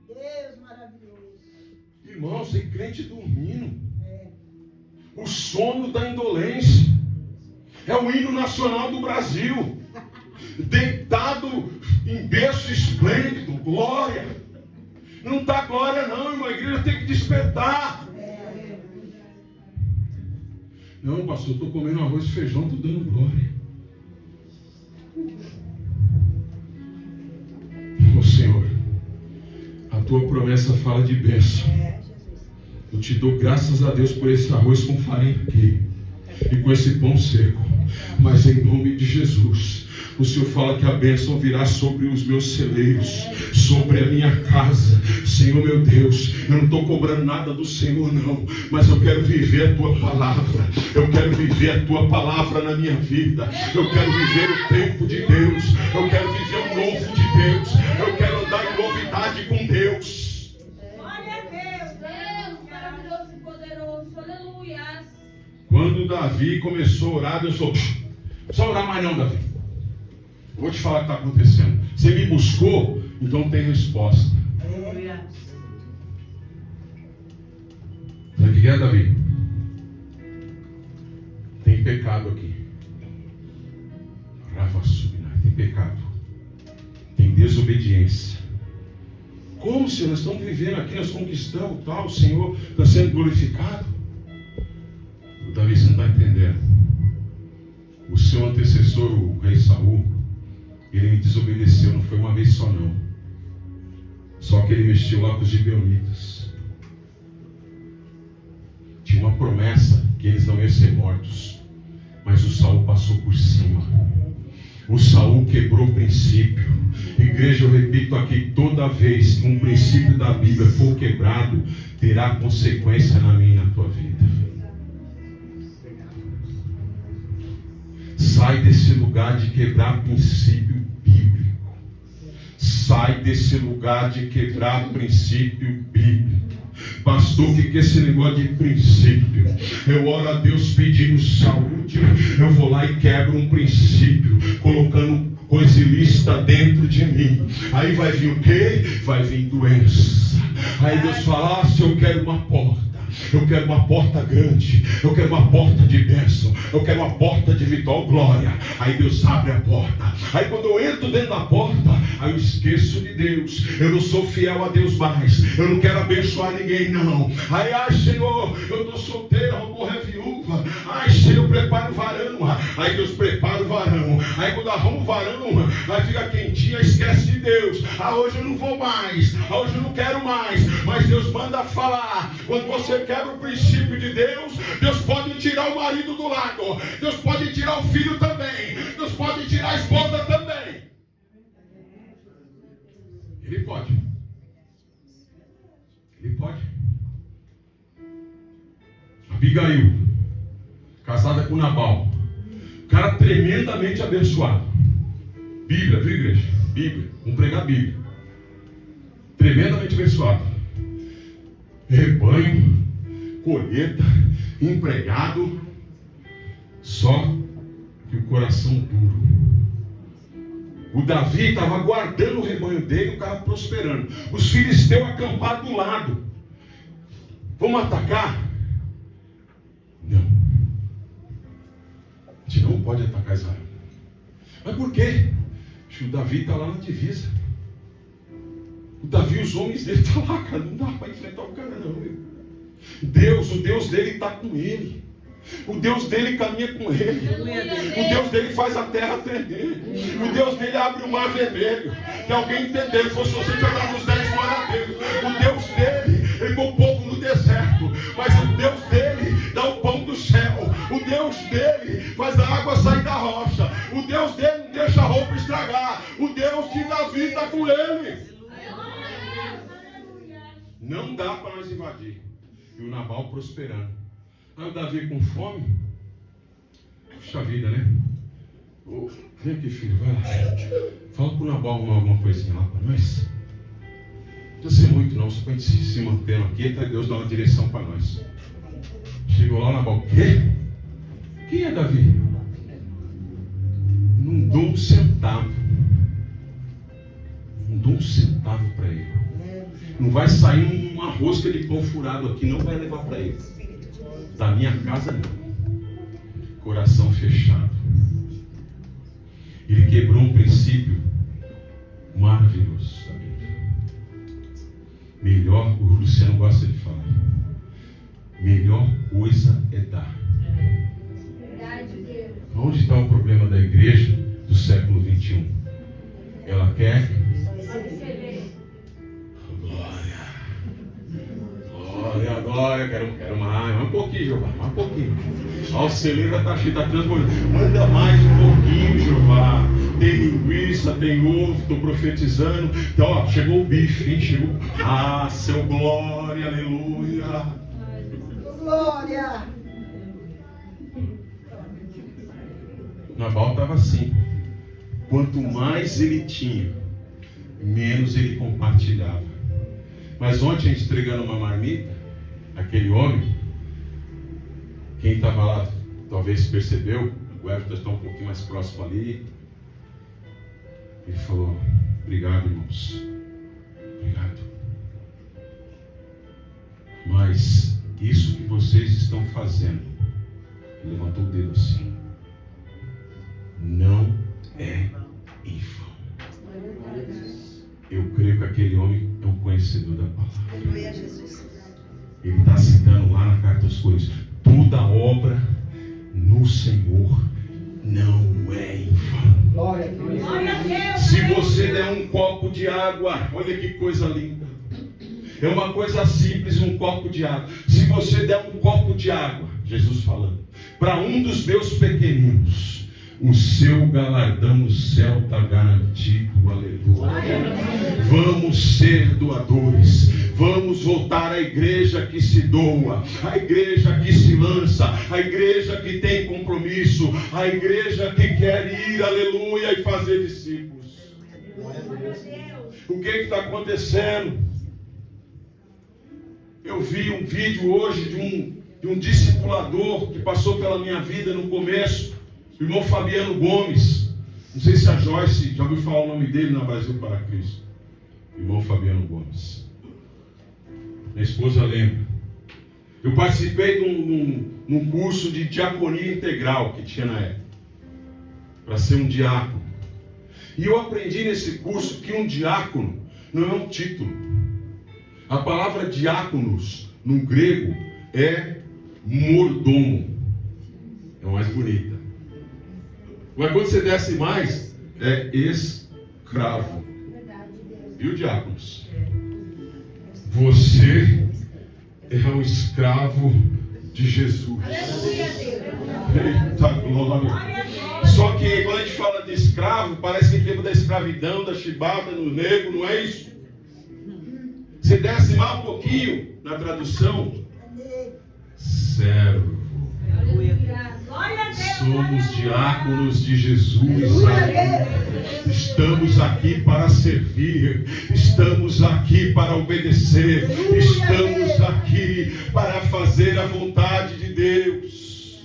Deus maravilhoso. Irmãos, tem crente dormindo. O sono da indolência. É o hino nacional do Brasil. Deitado em berço esplêndido. Glória. Não está glória não, irmão. A igreja tem que despertar. Não, pastor, estou comendo arroz e feijão, estou dando glória. Ô Senhor, a tua promessa fala de bênção. Eu te dou graças a Deus por esse arroz com farinha aqui e com esse pão seco. Mas em nome de Jesus, o Senhor fala que a bênção virá sobre os meus celeiros, sobre a minha casa. Senhor meu Deus, eu não estou cobrando nada do Senhor não, mas eu quero viver a tua palavra. Eu quero viver a tua palavra na minha vida. Eu quero viver o tempo de Deus. Eu quero viver o novo de Deus. Eu quero andar em novidade com Deus. Glória a Deus. Deus maravilhoso e poderoso. Aleluia. Quando Davi começou a orar, Deus falou, não precisa orar mais não, Davi. Eu vou te falar o que está acontecendo. Você me buscou, então tem resposta. Sabe o que é, Davi? Tem pecado aqui. Tem pecado. Tem desobediência. Como, Senhor? Nós estamos vivendo aqui, nós conquistamos tal, o Senhor está sendo glorificado. O Davi, você não está entendendo. O seu antecessor, o rei Saul, ele me desobedeceu, não foi uma vez só não. Só que ele mexeu lá com os gibeonitas. Tinha uma promessa que eles não iam ser mortos, mas o Saul passou por cima. O Saul quebrou o princípio. Igreja, eu repito aqui, toda vez que um princípio da Bíblia for quebrado, terá consequência na minha e na tua vida. Sai desse lugar de quebrar princípio bíblico. Sai desse lugar de quebrar princípio bíblico. Pastor, o que é esse negócio de princípio? Eu oro a Deus pedindo saúde. Eu vou lá e quebro um princípio, colocando coisa ilícita dentro de mim. Aí vai vir o quê? Vai vir doença. Aí Deus fala, se eu quero uma porta. Eu quero uma porta grande. Eu quero uma porta de bênção. Eu quero uma porta de vitória, glória. Aí Deus abre a porta. Aí quando eu entro dentro da porta, aí eu esqueço de Deus. Eu não sou fiel a Deus mais. Eu não quero abençoar ninguém não. Aí, ai Senhor, eu estou solteiro, vou morrer viúva. Ai Senhor, prepara o varão. Aí Deus prepara o varão. Aí quando arruma o varão, aí fica quentinha, esquece de Deus. Hoje eu não vou mais. Hoje eu não quero mais. Mas Deus manda falar. Quando você quebra o princípio de Deus, Deus pode tirar o marido do lado. Deus pode tirar o filho também. Deus pode tirar a esposa também. Ele pode. Ele pode. Abigail, casada com Nabal, cara tremendamente abençoado. Bíblia, viu, igreja? Bíblia, vamos pregar a Bíblia. Tremendamente abençoado. Rebanho, colheita, empregado, só que o coração duro. O Davi estava guardando o rebanho dele, o cara prosperando. Os filisteus acampados do lado. Vamos atacar? Não. A gente não pode atacar Israel. Mas por quê? Porque o Davi está lá na divisa. O Davi, os homens dele estão lá, cara. Não dá para enfrentar o cara, não. Meu. O Deus dele está com ele. O Deus dele caminha com ele. O Deus dele faz a terra tremer. O Deus dele abre o mar vermelho. Que alguém entender, se fosse você pegar nos 10 glória a Deus. O Deus dele, ele pôs o povo no deserto. Mas o Deus dele dá o pão do céu. O Deus dele faz a água sair da rocha. O Deus dele não deixa a roupa estragar. O Deus de Davi está com ele. Não dá para nós invadir. E o Nabal prosperando. Aí o Davi com fome. Puxa vida, né? Oh, vem aqui, filho, vai lá. Fala pro Nabal arrumar alguma coisinha lá para nós. Não precisa ser muito não, só para a gente se manter aqui, até Deus dar uma direção para nós. Chegou lá o Nabal, o quê? Quem é Davi? Não dou um centavo. Não dou um centavo para ele. Não vai sair uma rosca de pão furado aqui, não vai levar para ele. Da minha casa não. Coração fechado. Ele quebrou um princípio maravilhoso, sabe? Melhor, o Luciano gosta de falar, melhor coisa é dar. Onde está o problema da igreja do século 21? Ela quer glória, quero mais um pouquinho, Jeová, mais um pouquinho. Ó, o celeiro já está cheio, está transbordando. Manda mais um pouquinho, Jeová. Tem linguiça, tem ovo, estou profetizando. Então, ó, chegou o bife, hein? Chegou. Ah, seu glória, aleluia. Glória. Nabal estava assim. Quanto mais ele tinha, menos ele compartilhava. Mas ontem a gente entregando uma marmita, aquele homem, quem estava lá talvez percebeu, o Everton está um pouquinho mais próximo ali. Ele falou, obrigado, irmãos. Obrigado. Mas isso que vocês estão fazendo, ele levantou o dedo assim, não é em vão. Eu creio que aquele homem é um conhecedor da palavra. Aleluia, Jesus. Ele está citando lá na carta aos Coríntios, toda obra no Senhor não é em vão. Glória a Deus. Se você der um copo de água, olha que coisa linda. É uma coisa simples, um copo de água. Se você der um copo de água, Jesus falando, para um dos meus pequeninos, o seu galardão no céu está garantido, aleluia. Vamos ser doadores. Vamos voltar à igreja que se doa, a igreja que se lança, a igreja que tem compromisso, a igreja que quer ir, aleluia, e fazer discípulos. O que está acontecendo? Eu vi um vídeo hoje de um discipulador que passou pela minha vida no começo, o irmão Fabiano Gomes. Não sei se a Joyce já ouviu falar o nome dele na Brasil para Cristo. Irmão Fabiano Gomes. Minha esposa lembra. Eu participei de um curso de diaconia integral que tinha na época, para ser um diácono. E eu aprendi nesse curso que um diácono não é um título. A palavra diáconos no grego é mordomo. É mais bonita. Mas quando você desce mais, é escravo. Viu, diáconos? Você é um escravo de Jesus. Eita glória. Só que quando a gente fala de escravo, parece que lembra da escravidão, da chibata, no negro, não é isso? Você desce mais um pouquinho na tradução, servo. Somos diáconos de Jesus. Estamos aqui para servir. Estamos aqui para obedecer. Estamos aqui para fazer a vontade de Deus.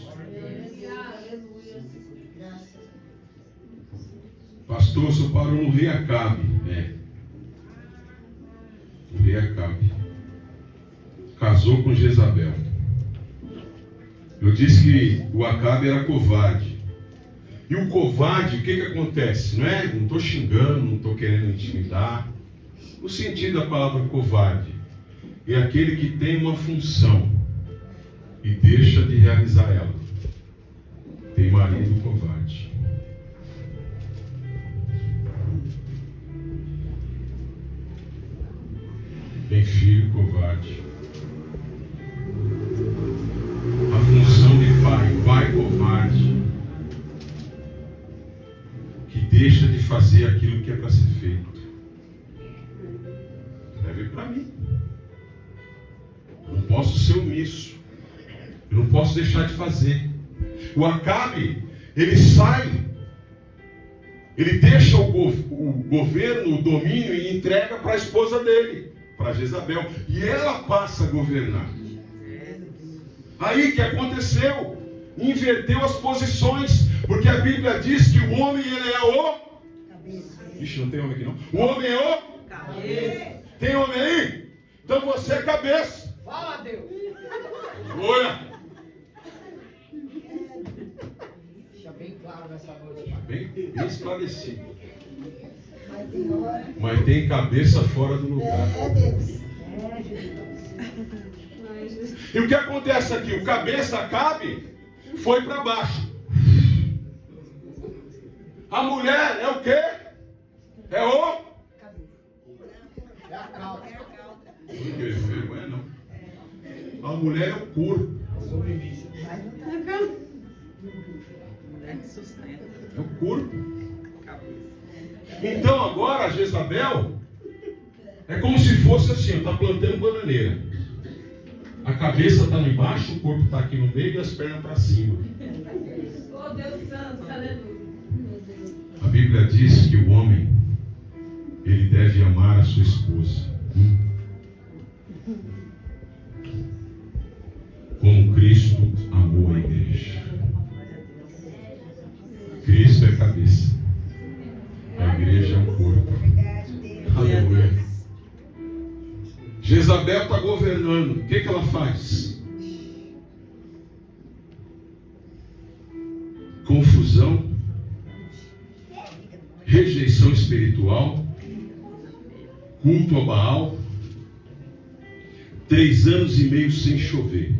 Pastor, o senhor parou no rei Acabe. O rei Acabe casou com Jezabel. Eu disse que o Acabe era covarde. E o covarde, o que acontece? Não estou xingando, não estou querendo intimidar. O sentido da palavra covarde é aquele que tem uma função e deixa de realizar ela. Tem marido covarde. Tem filho covarde. A função de pai covarde, que deixa de fazer aquilo que é para ser feito. Serve para mim. Eu não posso ser omisso. Eu não posso deixar de fazer. O Acabe, ele sai, ele deixa o governo, o domínio e entrega para a esposa dele, para Jezabel, e ela passa a governar. Aí o que aconteceu? Inverteu as posições, porque a Bíblia diz que o homem, ele é o cabeça. Ixi, não tem homem aqui não. O homem é o cabeça. Tem homem aí? Então você é cabeça. Fala, Deus. Olha. Deixa bem claro nessa noite. Bem esclarecido. Mas tem cabeça fora do lugar. E o que acontece aqui? O cabeça Acabe foi para baixo. A mulher é o quê? É o? É a cauda. A mulher é o corpo. É o corpo. Então agora a Jezabel é como se fosse assim, está plantando bananeira. A cabeça está embaixo, o corpo está aqui no meio e as pernas para cima. Oh, Deus santo, aleluia. A Bíblia diz que o homem, ele deve amar a sua esposa como Cristo amou a igreja. Cristo é a cabeça, a igreja é o corpo. Aleluia. Jezabel está governando. O que ela faz? Confusão, rejeição espiritual, culto a Baal, 3 anos e meio sem chover.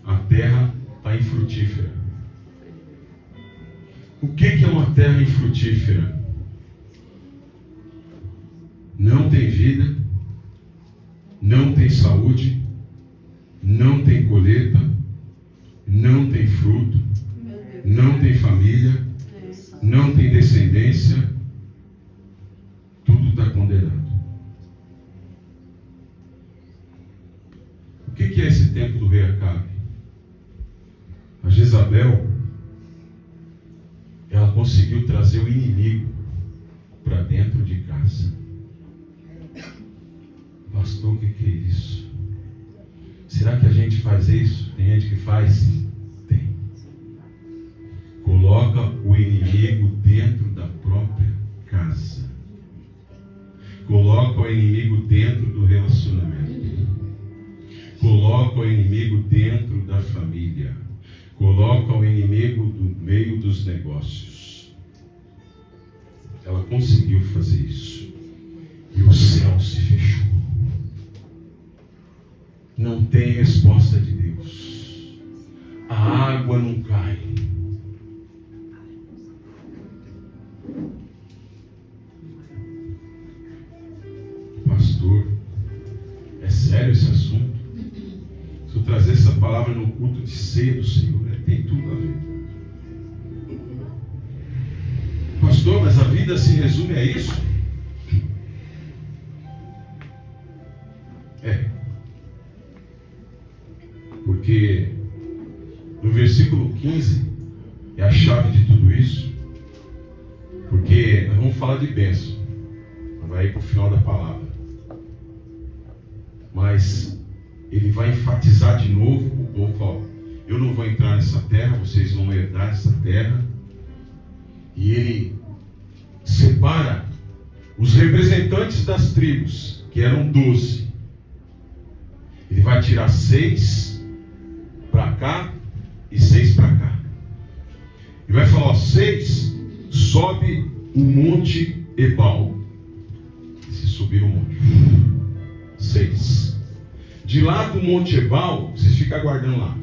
A terra está infrutífera. O que é uma terra infrutífera? Não tem vida, não tem saúde, não tem colheita, não tem fruto, não tem família, não tem descendência, tudo está condenado. O que é esse tempo do rei Acabe? A Jezabel, ela conseguiu trazer o inimigo para dentro de casa. Pastor, o que é isso? Será que a gente faz isso? Tem gente que faz? Tem. Coloca o inimigo dentro da própria casa. Coloca o inimigo dentro do relacionamento. Coloca o inimigo dentro da família. Coloca o inimigo no meio dos negócios. Ela conseguiu fazer isso. E o céu se fechou. Não tem resposta de Deus. A água não cai. Pastor, é sério esse assunto? Se eu trazer essa palavra no culto de ceia do Senhor, tem tudo a ver. Pastor, mas a vida se resume a isso? Porque no versículo 15 é a chave de tudo isso. Porque nós vamos falar de bênção. Vai ir para o final da palavra. Mas ele vai enfatizar de novo o povo, ó, eu não vou entrar nessa terra, vocês vão herdar essa terra. E ele separa os representantes das tribos, que eram 12. Ele vai tirar 6 para cá e 6 para cá. E vai falar, ó, 6 sobe o monte Ebal. Se subir o monte. 6. De lá do monte Ebal, vocês ficam aguardando lá.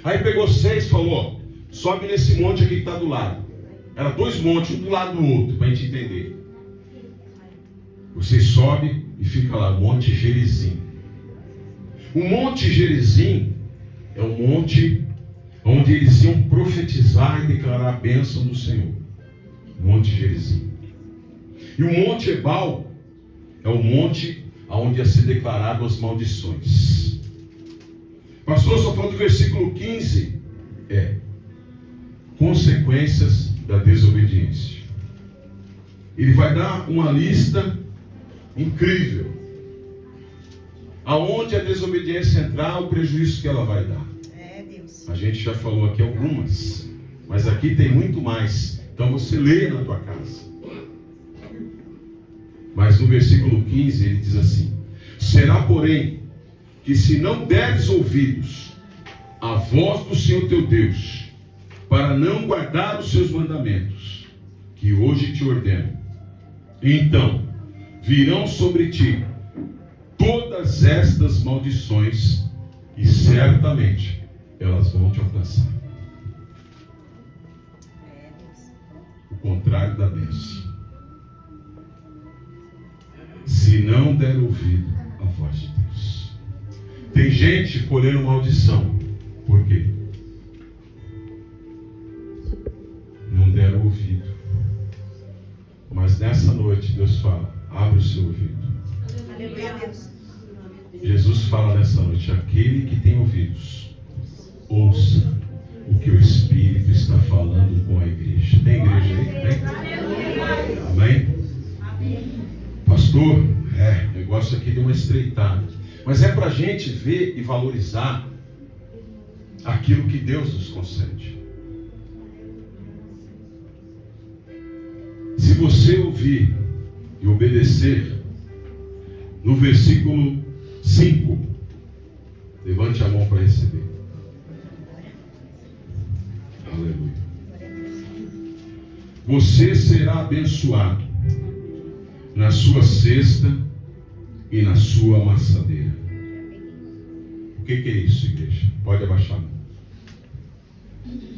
Aí pegou 6 e falou, ó, sobe nesse monte aqui que está do lado. Era 2 montes, um do lado do outro, para a gente entender. Você sobe e fica lá, Monte Gerizim. O Monte Gerizim é um monte onde eles iam profetizar e declarar a bênção do Senhor. Monte Gerizim. E o Monte Ebal é o monte onde ia ser declarado as maldições. Pastor, só falta o versículo 15. Consequências da desobediência. Ele vai dar uma lista incrível. Aonde a desobediência entrar, o prejuízo que ela vai dar. Deus. A gente já falou aqui algumas, mas aqui tem muito mais. Então você lê na tua casa. Mas no versículo 15 ele diz assim: será, porém, que se não deres ouvidos à voz do Senhor teu Deus, para não guardar os seus mandamentos, que hoje te ordeno, então virão sobre ti todas estas maldições, e certamente elas vão te alcançar. O contrário da bênção. Se não der ouvido à voz de Deus. Tem gente colhendo maldição. Por quê? Não deram ouvido. Mas nessa noite Deus fala: abre o seu ouvido. Aleluia, Deus. Jesus fala nessa noite: aquele que tem ouvidos, ouça o que o Espírito está falando com a igreja. Tem igreja aí? Tem? Amém? Pastor, o negócio aqui deu uma estreitada. Mas é para a gente ver e valorizar aquilo que Deus nos concede. Se você ouvir e obedecer, no versículo 5, levante a mão para receber. Aleluia. Você será abençoado na sua cesta e na sua amassadeira. O que é isso, igreja? Pode abaixar a mão.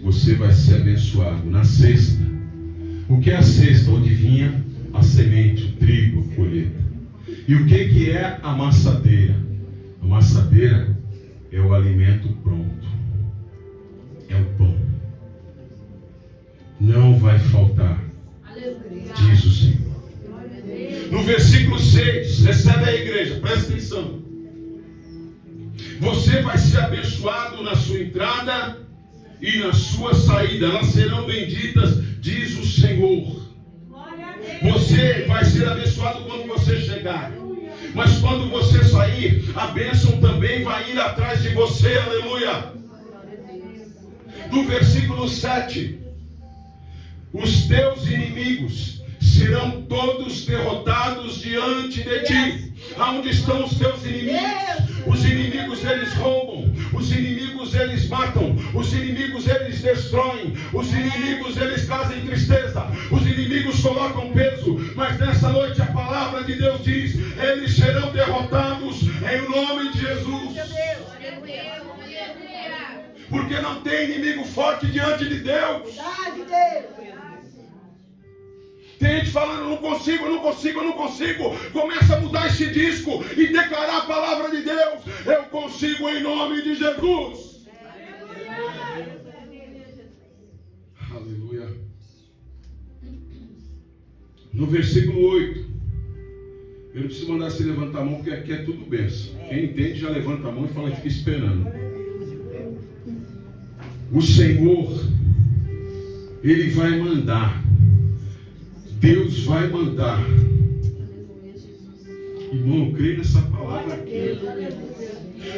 Você vai ser abençoado na cesta. O que é a cesta? Onde vinha a semente, o trigo, a colheita. E o que é a amassadeira? A amassadeira é o alimento pronto. É o pão. Não vai faltar, diz o Senhor. No versículo 6, recebe a igreja, presta atenção. Você vai ser abençoado na sua entrada e na sua saída. Elas serão benditas, diz o Senhor. Você vai ser abençoado quando você chegar. Mas quando você sair, a bênção também vai ir atrás de você. Aleluia. Do versículo 7. Os teus inimigos serão todos derrotados diante de ti. Aonde estão os teus inimigos? Os inimigos eles roubam, os inimigos eles matam, os inimigos eles destroem, os inimigos eles trazem tristeza, os inimigos colocam peso. Mas nessa noite a palavra de Deus diz: eles serão derrotados em nome de Jesus. Porque não tem inimigo forte diante de Deus. Tem gente falando: eu não consigo. Começa a mudar esse disco e declarar a palavra de Deus. Eu consigo em nome de Jesus. Aleluia. No versículo 8. Eu não preciso mandar você levantar a mão, porque aqui é tudo bênção. Quem entende já levanta a mão e fala e fica esperando. O Senhor, Ele vai mandar. Deus vai mandar. Irmão, eu creio nessa palavra aqui.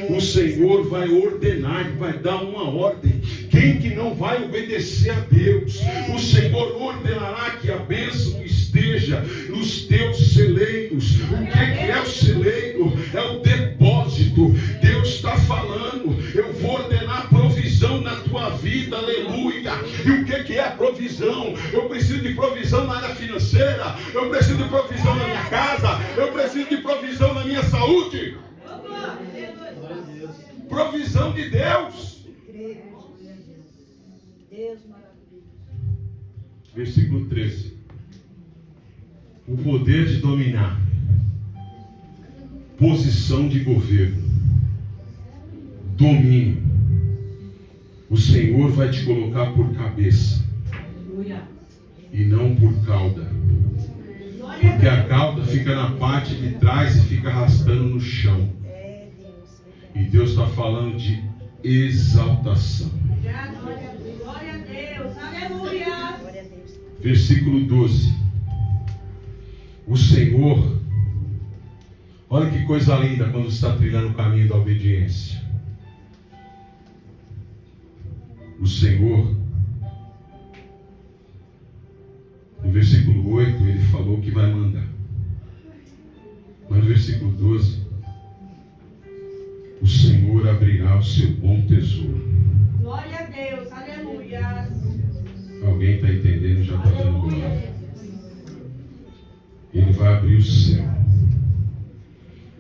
O Senhor vai ordenar, vai dar uma ordem. Quem alguém que não vai obedecer a Deus. O Senhor ordenará que a bênção esteja nos teus celeiros. O que é o celeiro? É o depósito. Deus está falando, eu vou ordenar provisão na tua vida, aleluia. E o que é a provisão? Eu preciso de provisão na área financeira, eu preciso de provisão na minha casa, eu preciso de provisão na minha saúde. Provisão de Deus. Versículo 13. O poder de dominar, posição de governo, domínio. O Senhor vai te colocar por cabeça e não por cauda, porque a cauda fica na parte de trás e fica arrastando no chão. E Deus está falando de exaltação. Glória a Deus, aleluia. Versículo 12. O Senhor, olha que coisa linda quando você está trilhando o caminho da obediência. O Senhor, no versículo 8, ele falou que vai mandar. Mas no versículo 12, o Senhor abrirá o seu bom tesouro. Glória a Deus, aleluia. Alguém está entendendo? Já está dando glória. Ele vai abrir o céu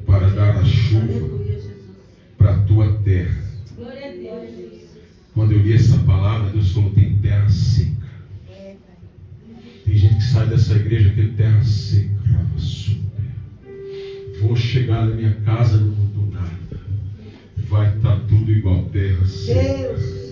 para dar a chuva para a tua terra. Glória a Deus. Quando eu li essa palavra, Deus falou: tem terra seca. Tem gente que sai dessa igreja que tem terra seca. Vou chegar na minha casa, não mudou nada. Vai estar tudo igual, terra seca.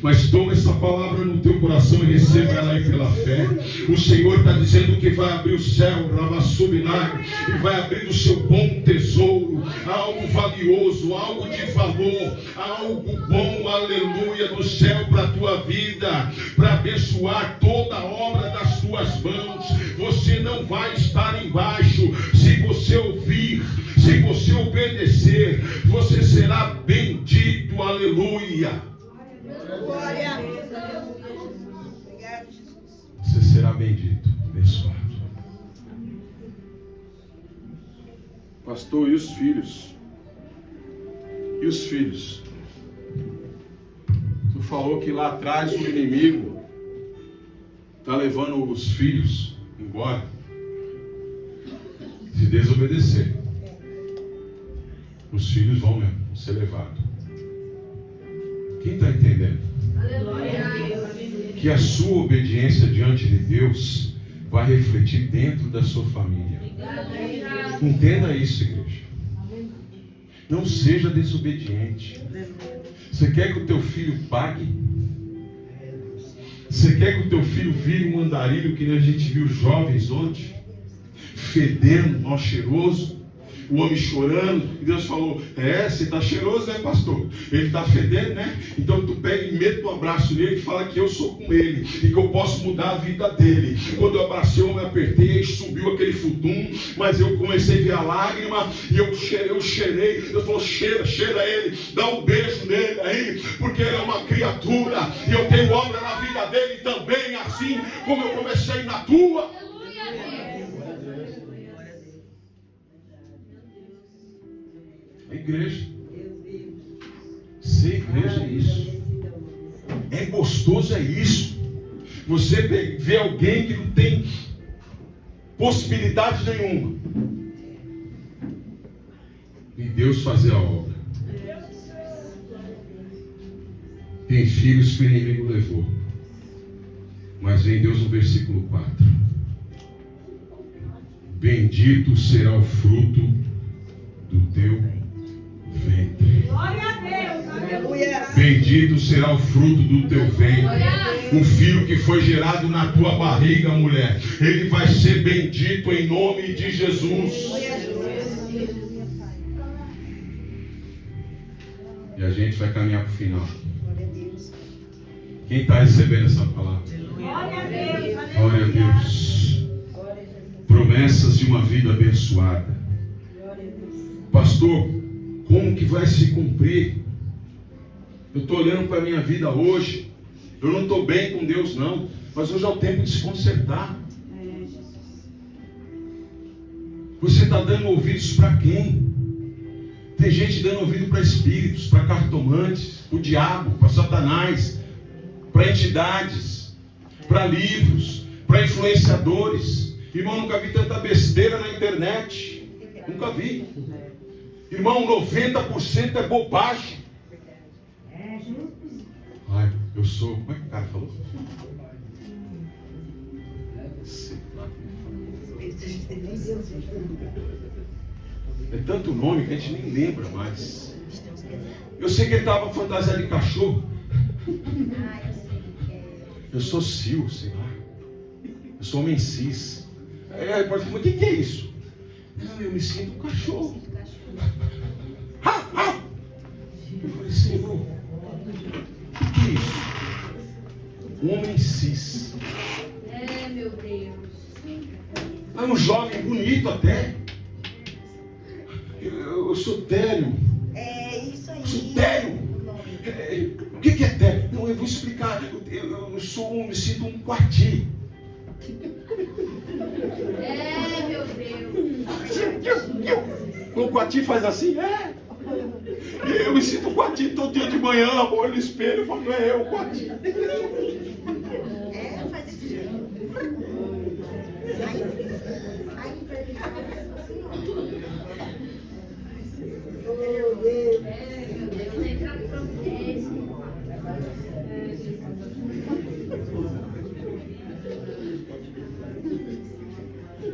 Mas toma essa palavra no teu coração e receba ela aí pela fé. O Senhor está dizendo que vai abrir o céu, e vai abrir o seu bom tesouro, algo valioso, algo de valor, algo bom, aleluia, do céu para a tua vida, para abençoar toda a obra das tuas mãos. Você não vai estar embaixo. Se você ouvir, se você obedecer, você será bendito, aleluia. Glória a Deus. Obrigado, Jesus. Você será bendito, abençoado. Pastor, e os filhos? E os filhos? Tu falou que lá atrás o inimigo está levando os filhos embora. Se desobedecer, os filhos vão mesmo ser levados. Quem está entendendo? Glória a Deus. Que a sua obediência diante de Deus vai refletir dentro da sua família. Entenda isso, igreja. Não seja desobediente. Você quer que o teu filho pague? Você quer que o teu filho vire um andarilho que nem a gente viu jovens ontem? Fedendo, mal cheiroso. O homem chorando, e Deus falou: você está cheiroso, né, pastor? Ele está fedendo, né? Então tu pega e mete um abraço nele e fala que eu sou com ele e que eu posso mudar a vida dele. Quando eu abracei, eu me apertei, subiu aquele futum, mas eu comecei a ver a lágrima e eu cheirei. Deus falou: cheira ele, dá um beijo nele aí, porque ele é uma criatura e eu tenho obra na vida dele também, assim como eu comecei na tua. A igreja. Ser igreja é isso. É gostoso, é isso. Você vê alguém que não tem possibilidade nenhuma e Deus fazer a obra. Tem filhos que o inimigo levou, mas vem Deus no versículo 4: bendito será o fruto do teu ventre. Glória a Deus, aleluia. Bendito será o fruto do teu ventre. O filho que foi gerado na tua barriga, mulher, ele vai ser bendito em nome de Jesus. E a gente vai caminhar para o final. Quem está recebendo essa palavra? Glória a Deus, Glória a Deus. Promessas de uma vida abençoada. Pastor, como que vai se cumprir? Eu estou olhando para a minha vida hoje Eu não estou bem com Deus, não. Mas hoje é o tempo de se consertar. Você está dando ouvidos para quem? Tem gente dando ouvido para espíritos, para cartomantes, para o diabo, para Satanás, para entidades, para livros, para influenciadores. Irmão, nunca vi tanta besteira na internet. Nunca vi. Irmão, 90% é bobagem. Ai, eu sou... Como é que o cara falou? É tanto nome que a gente nem lembra mais. Eu sei que ele estava fantasiado de cachorro. Eu sou cio, sei lá. Eu sou homem cis. Aí pode falar, mas o que é isso? Não, eu me sinto um cachorro. Eu falei, Senhor, o que é isso? Um homem cis. Meu Deus. É um jovem bonito até. Eu sou tério. É isso aí. Eu sou tério. O que é tério? Não, eu vou explicar. Eu me sinto um quartinho. Meu Deus. O quartinho faz assim? Eu me sinto um quartinho todo dia de manhã, olho no espelho e falo, não é eu o quartinho. Faz esse jeito. Meu Deus. Entra pra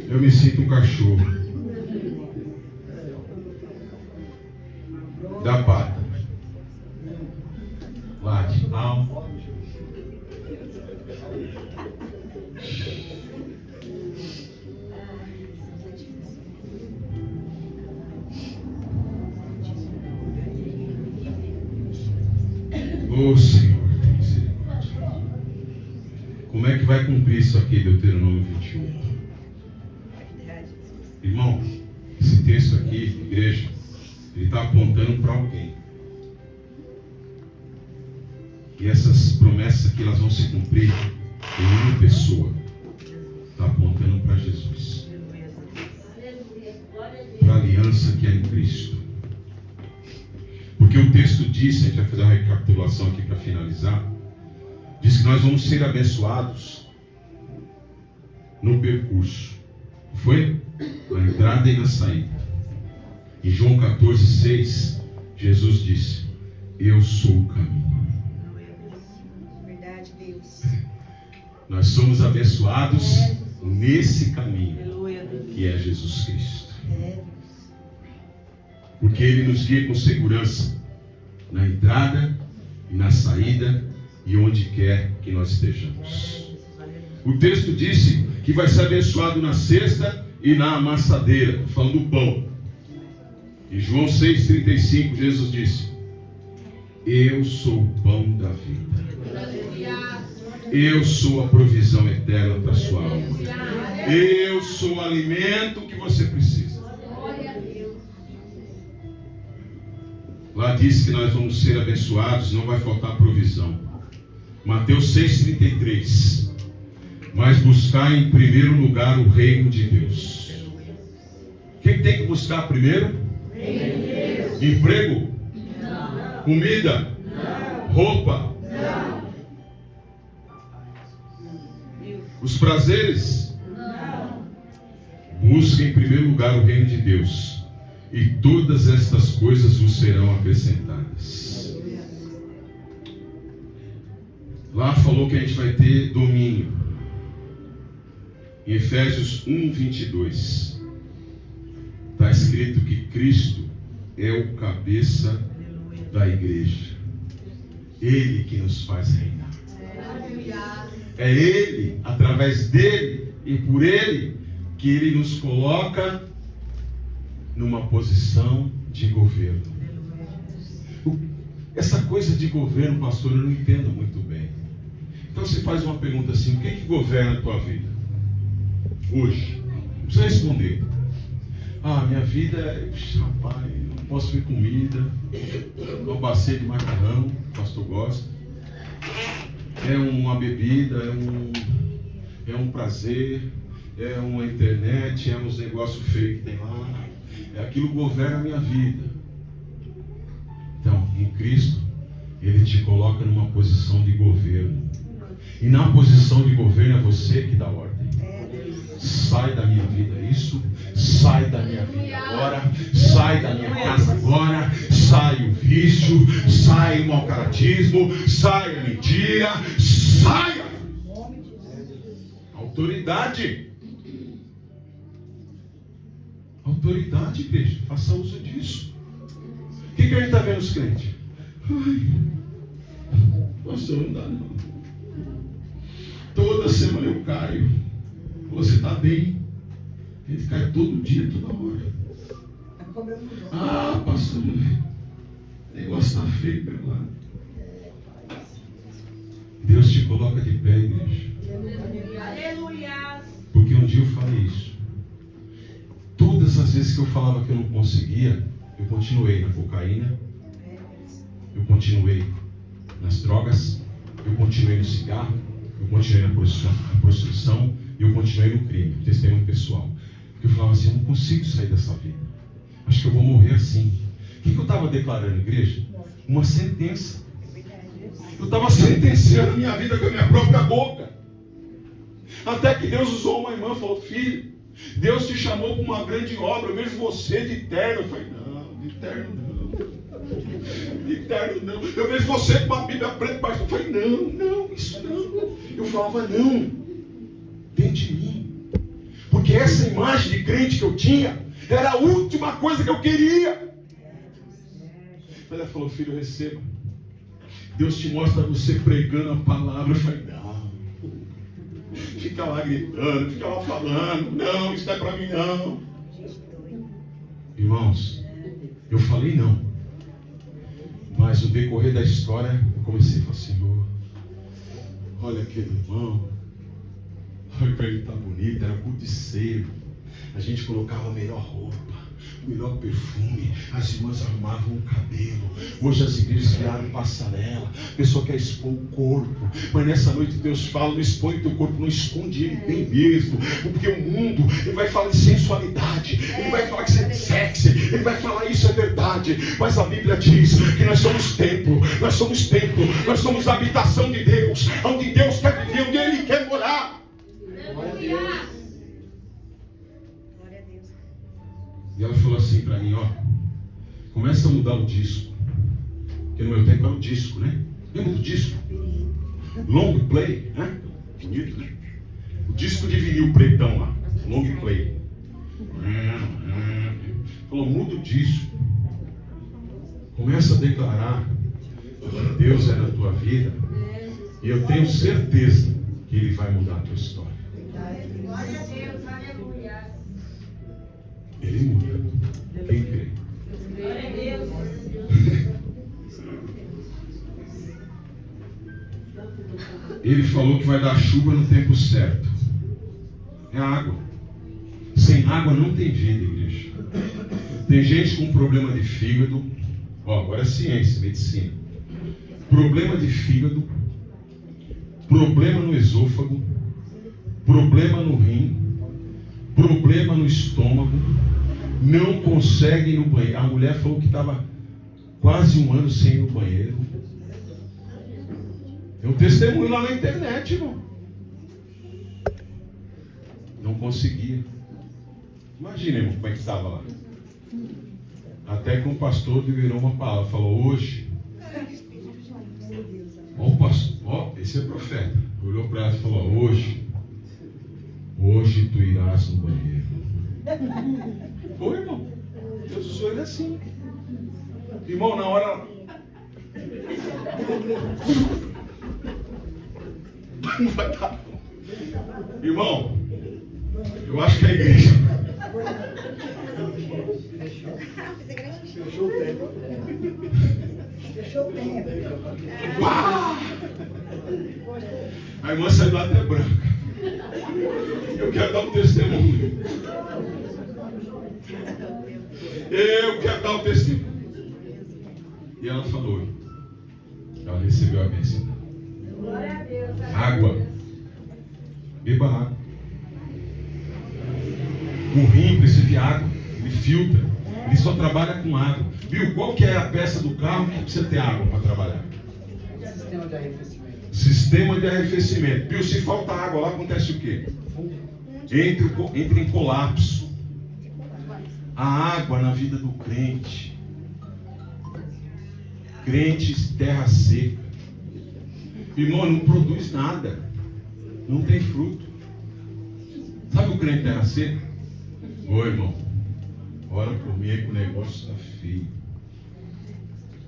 Eu me sinto um cachorro. Da pata. Late. Ô Senhor, tem misericórdia. Como é que vai cumprir isso aqui, Deuteronômio 21? Irmão, esse texto aqui, igreja, ele está apontando para alguém. E essas promessas aqui, elas vão se cumprir em uma pessoa. Está apontando para Jesus. Para a aliança que é em Cristo. Porque o texto diz, a gente vai fazer uma recapitulação aqui para finalizar, diz que nós vamos ser abençoados no percurso. Foi? Na entrada e na saída. Em João 14:6, Jesus disse, eu sou o caminho. Verdade, Deus. Nós somos abençoados nesse caminho, que é Jesus Cristo. Porque Ele nos guia com segurança na entrada e na saída e onde quer que nós estejamos. O texto disse que vai ser abençoado na cesta e na amassadeira, falando do pão. Em João 6,35, Jesus disse, eu sou o pão da vida. Eu sou a provisão eterna para a sua alma. Eu sou o alimento que você precisa. Lá diz que nós vamos ser abençoados, não vai faltar provisão. Mateus 6,33. Mas buscar em primeiro lugar o reino de Deus. O que tem que buscar primeiro? Emprego? Não. Comida? Não. Roupa? Não. Os prazeres? Não. Busque em primeiro lugar o reino de Deus, e todas estas coisas vos serão acrescentadas. Lá falou que a gente vai ter domínio. Em Efésios 1:22 está escrito que Cristo é o cabeça da igreja. Ele que nos faz reinar. É Ele, através dele e por Ele, que Ele nos coloca numa posição de governo. Essa coisa de governo, pastor, eu não entendo muito bem. Então você faz uma pergunta assim, o que é que governa a tua vida? Hoje, não precisa responder. Minha vida é, rapaz, não posso ver comida, uma bacia de macarrão, o pastor gosta. é uma bebida, é um prazer, é uma internet, é uns negócios feios que tem lá. Aquilo governa a minha vida. Então, em Cristo, Ele te coloca numa posição de governo. E na posição de governo é você que dá ordem. Sai da minha vida isso, sai da minha vida agora, sai da minha casa agora, sai o vício, sai o mau caratismo, sai a mentira, saia! Autoridade. Autoridade, igreja, faça uso disso. O que a gente está vendo os crentes? Ai, pastor, não dá não. Toda semana eu caio. Você está bem? A gente cai todo dia, toda hora. Ah, pastor, o negócio está feio pelo lado. Deus te coloca de pé, igreja. Aleluia. Porque um dia eu falei isso. Todas as vezes que eu falava que eu não conseguia, eu continuei na cocaína, eu continuei nas drogas, eu continuei no cigarro, eu continuei na prostituição e eu continuei no crime, testemunho pessoal. Porque eu falava assim, eu não consigo sair dessa vida. Acho que eu vou morrer assim. O que eu estava declarando, igreja? Uma sentença. Eu estava sentenciando a minha vida com a minha própria boca. Até que Deus usou uma irmã e falou, filho, Deus te chamou para uma grande obra, eu vejo você de terno. Eu falei, não, de terno não. De terno não. Eu vejo você com uma Bíblia preta embaixo. Eu falei, não, isso não. Eu falava, não, dentro de mim. Porque essa imagem de crente que eu tinha era a última coisa que eu queria. Ela falou, filho, receba. Deus te mostra você pregando a palavra. Eu falei, não. Fica lá gritando, fica lá falando. Não, isso não é para mim não. Irmãos, eu falei não. Mas no decorrer da história, eu comecei a falar, Senhor, olha aquele irmão. Olha para ele, tá bonito, era culto de cedo. A gente colocava a melhor roupa, o melhor perfume, as irmãs arrumavam o cabelo. Hoje as igrejas viraram passarela. A pessoa quer expor o corpo, mas nessa noite Deus fala, não expõe o teu corpo, não esconde ele bem mesmo. Porque o mundo, ele vai falar de sensualidade, ele vai falar que isso é sexy, ele vai falar isso é verdade. Mas a Bíblia diz que nós somos templo, nós somos a habitação de Deus, onde Deus quer viver, onde Ele quer morar. E ela falou assim para mim, ó, começa a mudar o disco. Porque no meu tempo era o disco, né? Lembra do disco? Long play, né? Bonito, né? O disco de vinil pretão lá, long play. Falou, muda o disco. Começa a declarar que Deus é na tua vida. E eu tenho certeza que Ele vai mudar a tua história. Glória a Deus, aleluia. Ele muda. Quem crê? Glória a Deus. Ele falou que vai dar chuva no tempo certo. É água. Sem água não tem vida, igreja. Tem gente com problema de fígado. Ó, agora é ciência, medicina. Problema de fígado. Problema no esôfago. Problema no rim. Problema no estômago. Não consegue ir no banheiro. A mulher falou que estava quase um ano sem ir no banheiro. Tem um testemunho lá na internet, irmão. Não conseguia. Imagina, irmão, como é que estava lá. Até que um pastor liberou uma palavra. Falou, hoje. Ó, o pastor, ó, esse é profeta. Olhou para ela e falou, hoje tu irás no banheiro. Foi, irmão. Deus usou ele assim. Irmão, na hora. Não vai dar. Irmão, eu acho que a igreja. Fechou o tempo. Fechou o tempo. Pá! A irmã saiu até branca. Eu quero dar um testemunho. Eu quero dar um testemunho. E ela falou. Ela recebeu a bênção. Água. Beba água. O rim precisa de água. Ele filtra. Ele só trabalha com água. Viu? Qual que é a peça do carro que precisa ter água para trabalhar? Sistema de arrefecimento. Sistema de arrefecimento. Viu? Se falta água lá, acontece o quê? Entra em colapso. A água na vida do crente. Crentes terra seca. Irmão, não produz nada. Não tem fruto. Sabe o crente terra seca? Ô irmão, ora por mim que o negócio está feio.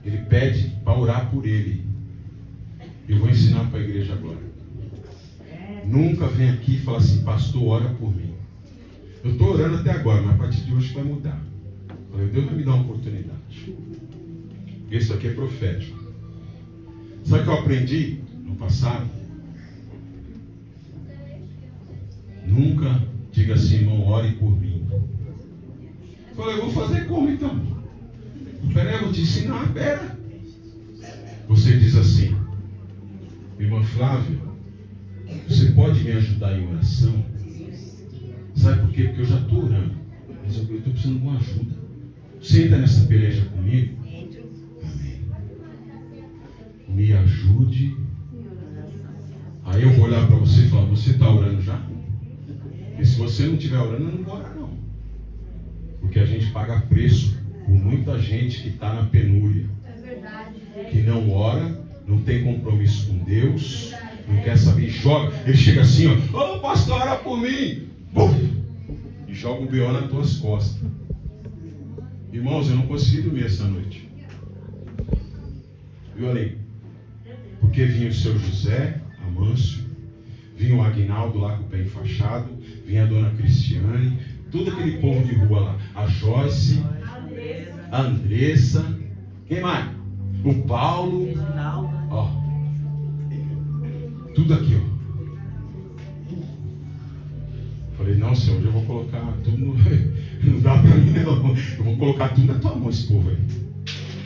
Ele pede para orar por ele. Eu vou ensinar para a igreja agora. Nunca vem aqui e fala assim, pastor, ora por mim. Eu estou orando até agora, mas a partir de hoje vai mudar. Falei, Deus vai me dar uma oportunidade. Isso aqui é profético. Sabe o que eu aprendi no passado? Nunca diga assim, irmão, ore por mim. Falei, eu vou fazer como então? Peraí, eu vou te ensinar, pera. Você diz assim, irmã Flávia, você pode me ajudar em oração? Sabe por quê? Porque eu já estou orando, mas eu estou precisando de uma ajuda. Você entra nessa peleja comigo? Amém. Me ajude. Aí eu vou olhar para você e falar, você está orando já? E se você não estiver orando, eu não vou orar não. Porque a gente paga preço por muita gente que está na penúria. É verdade. Que não ora, não tem compromisso com Deus, não quer saber, joga. Ele chega assim, ó, ô pastor, ora por mim. Bum! E joga o B.O. nas tuas costas. Irmãos, eu não consegui dormir essa noite. Viu ali? Porque vinha o seu José, Amâncio, vinha o Aguinaldo lá com o pé enfaixado, vinha a dona Cristiane, todo aquele povo de rua lá, a Joyce, a Andressa, quem mais? O Paulo, ó, tudo aqui, ó. Falei, não, Senhor, eu vou colocar tudo no... Não dá para mim, não. Eu vou colocar tudo na tua mão, esse povo aí.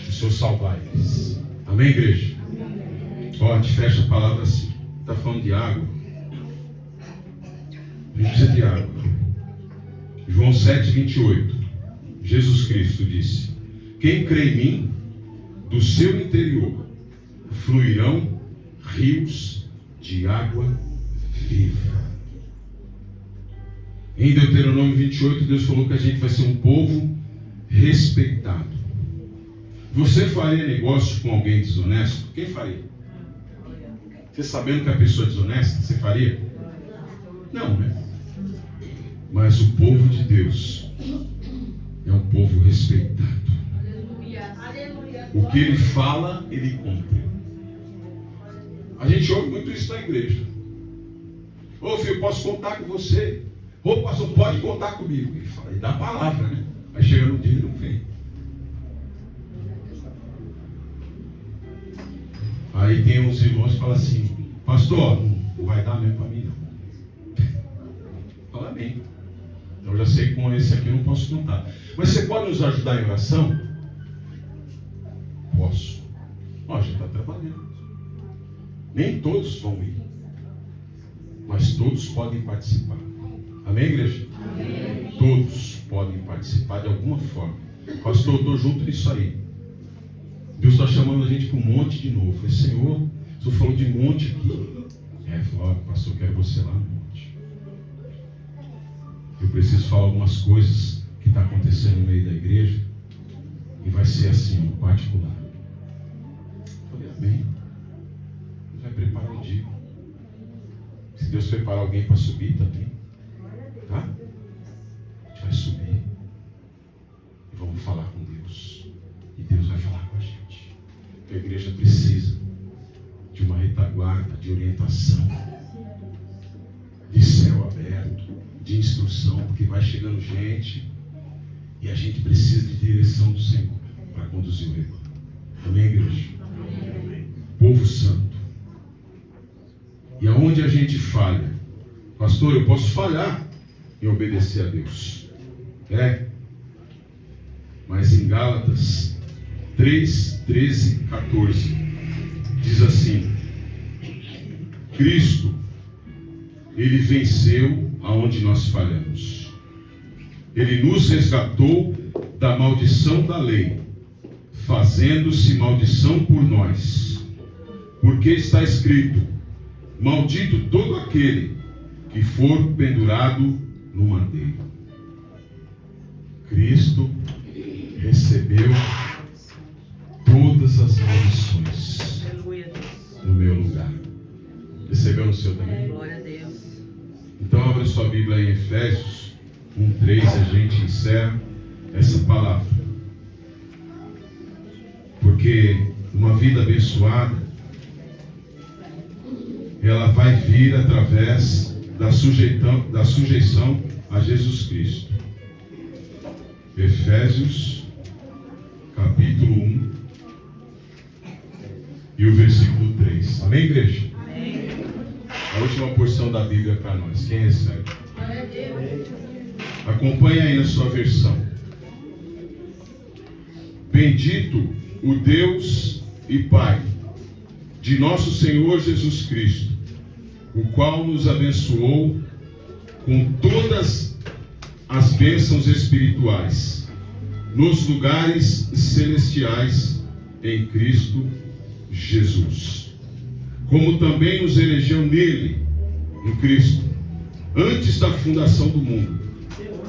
O Senhor salvar eles. Amém, igreja? Ó, te fecha a palavra assim. Está falando de água. A gente precisa de água. João 7:28. Jesus Cristo disse: quem crê em mim, do seu interior fluirão rios de água viva. Em Deuteronômio 28, Deus falou que a gente vai ser um povo respeitado. Você faria negócio com alguém desonesto? Quem faria? Você sabendo que a pessoa é desonesta, você faria? Não, né? Mas o povo de Deus é um povo respeitado. O que ele fala, ele cumpre. A gente ouve muito isso na igreja. Ô filho, posso contar com você? Ô pastor, pode contar comigo. Ele fala, ele dá a palavra, né? Aí chega no dia e não vem. Aí tem uns irmãos que falam assim, pastor, não vai dar mesmo para mim não. Fala bem. Eu já sei que com esse aqui eu não posso contar. Mas você pode nos ajudar em oração? Posso. Ó, já está trabalhando. Nem todos vão ir. Mas todos podem participar. Amém, igreja? Amém. Todos podem participar de alguma forma. Pastor, eu estou junto nisso aí. Deus está chamando a gente para um monte de novo. Eu falei, Senhor, o senhor falou de monte aqui. Falou, pastor, eu quero você lá no monte. Eu preciso falar algumas coisas que estão acontecendo no meio da igreja. E vai ser assim, no particular. Eu falei, amém. Deus vai preparar o dia. Se Deus preparar alguém para subir também, tá? A gente vai subir. E vamos falar com Deus. E Deus vai falar com a gente. Porque a igreja precisa de uma retaguarda, de orientação, de céu aberto, de instrução, porque vai chegando gente e a gente precisa de direção do Senhor para conduzir o rebanho. Amém, igreja? Amém. Povo santo. E aonde a gente falha? Pastor, eu posso falhar em obedecer a Deus. Mas em Gálatas 3, 13, 14 diz assim: Cristo, Ele venceu aonde nós falhamos. Ele nos resgatou da maldição da lei, fazendo-se maldição por nós. Porque está escrito: maldito todo aquele que for pendurado no madeiro. Cristo recebeu todas as maldições no meu lugar. Recebeu no seu também? Glória a Deus. Então abra sua Bíblia em Efésios 1:3, a gente encerra essa palavra. Porque uma vida abençoada, ela vai vir através da sujeição a Jesus Cristo. Efésios capítulo 1 e o versículo 3. Amém, igreja? Amém. A última porção da Bíblia para nós. Quem recebe? Acompanhe aí na sua versão. Bendito o Deus e Pai de nosso Senhor Jesus Cristo, o qual nos abençoou com todas as bênçãos espirituais nos lugares celestiais em Cristo Jesus, como também nos elegeu nele, no Cristo, antes da fundação do mundo,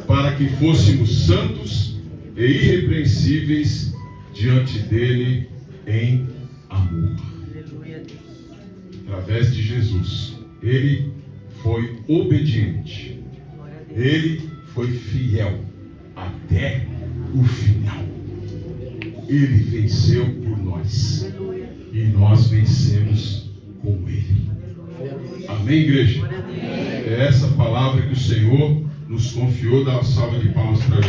para que fôssemos santos e irrepreensíveis diante dele em amor. Através de Jesus, ele foi obediente, ele foi fiel até o final. Ele venceu por nós e nós vencemos com ele. Amém, igreja? É essa palavra que o Senhor nos confiou. Dá uma salva de palmas para ele.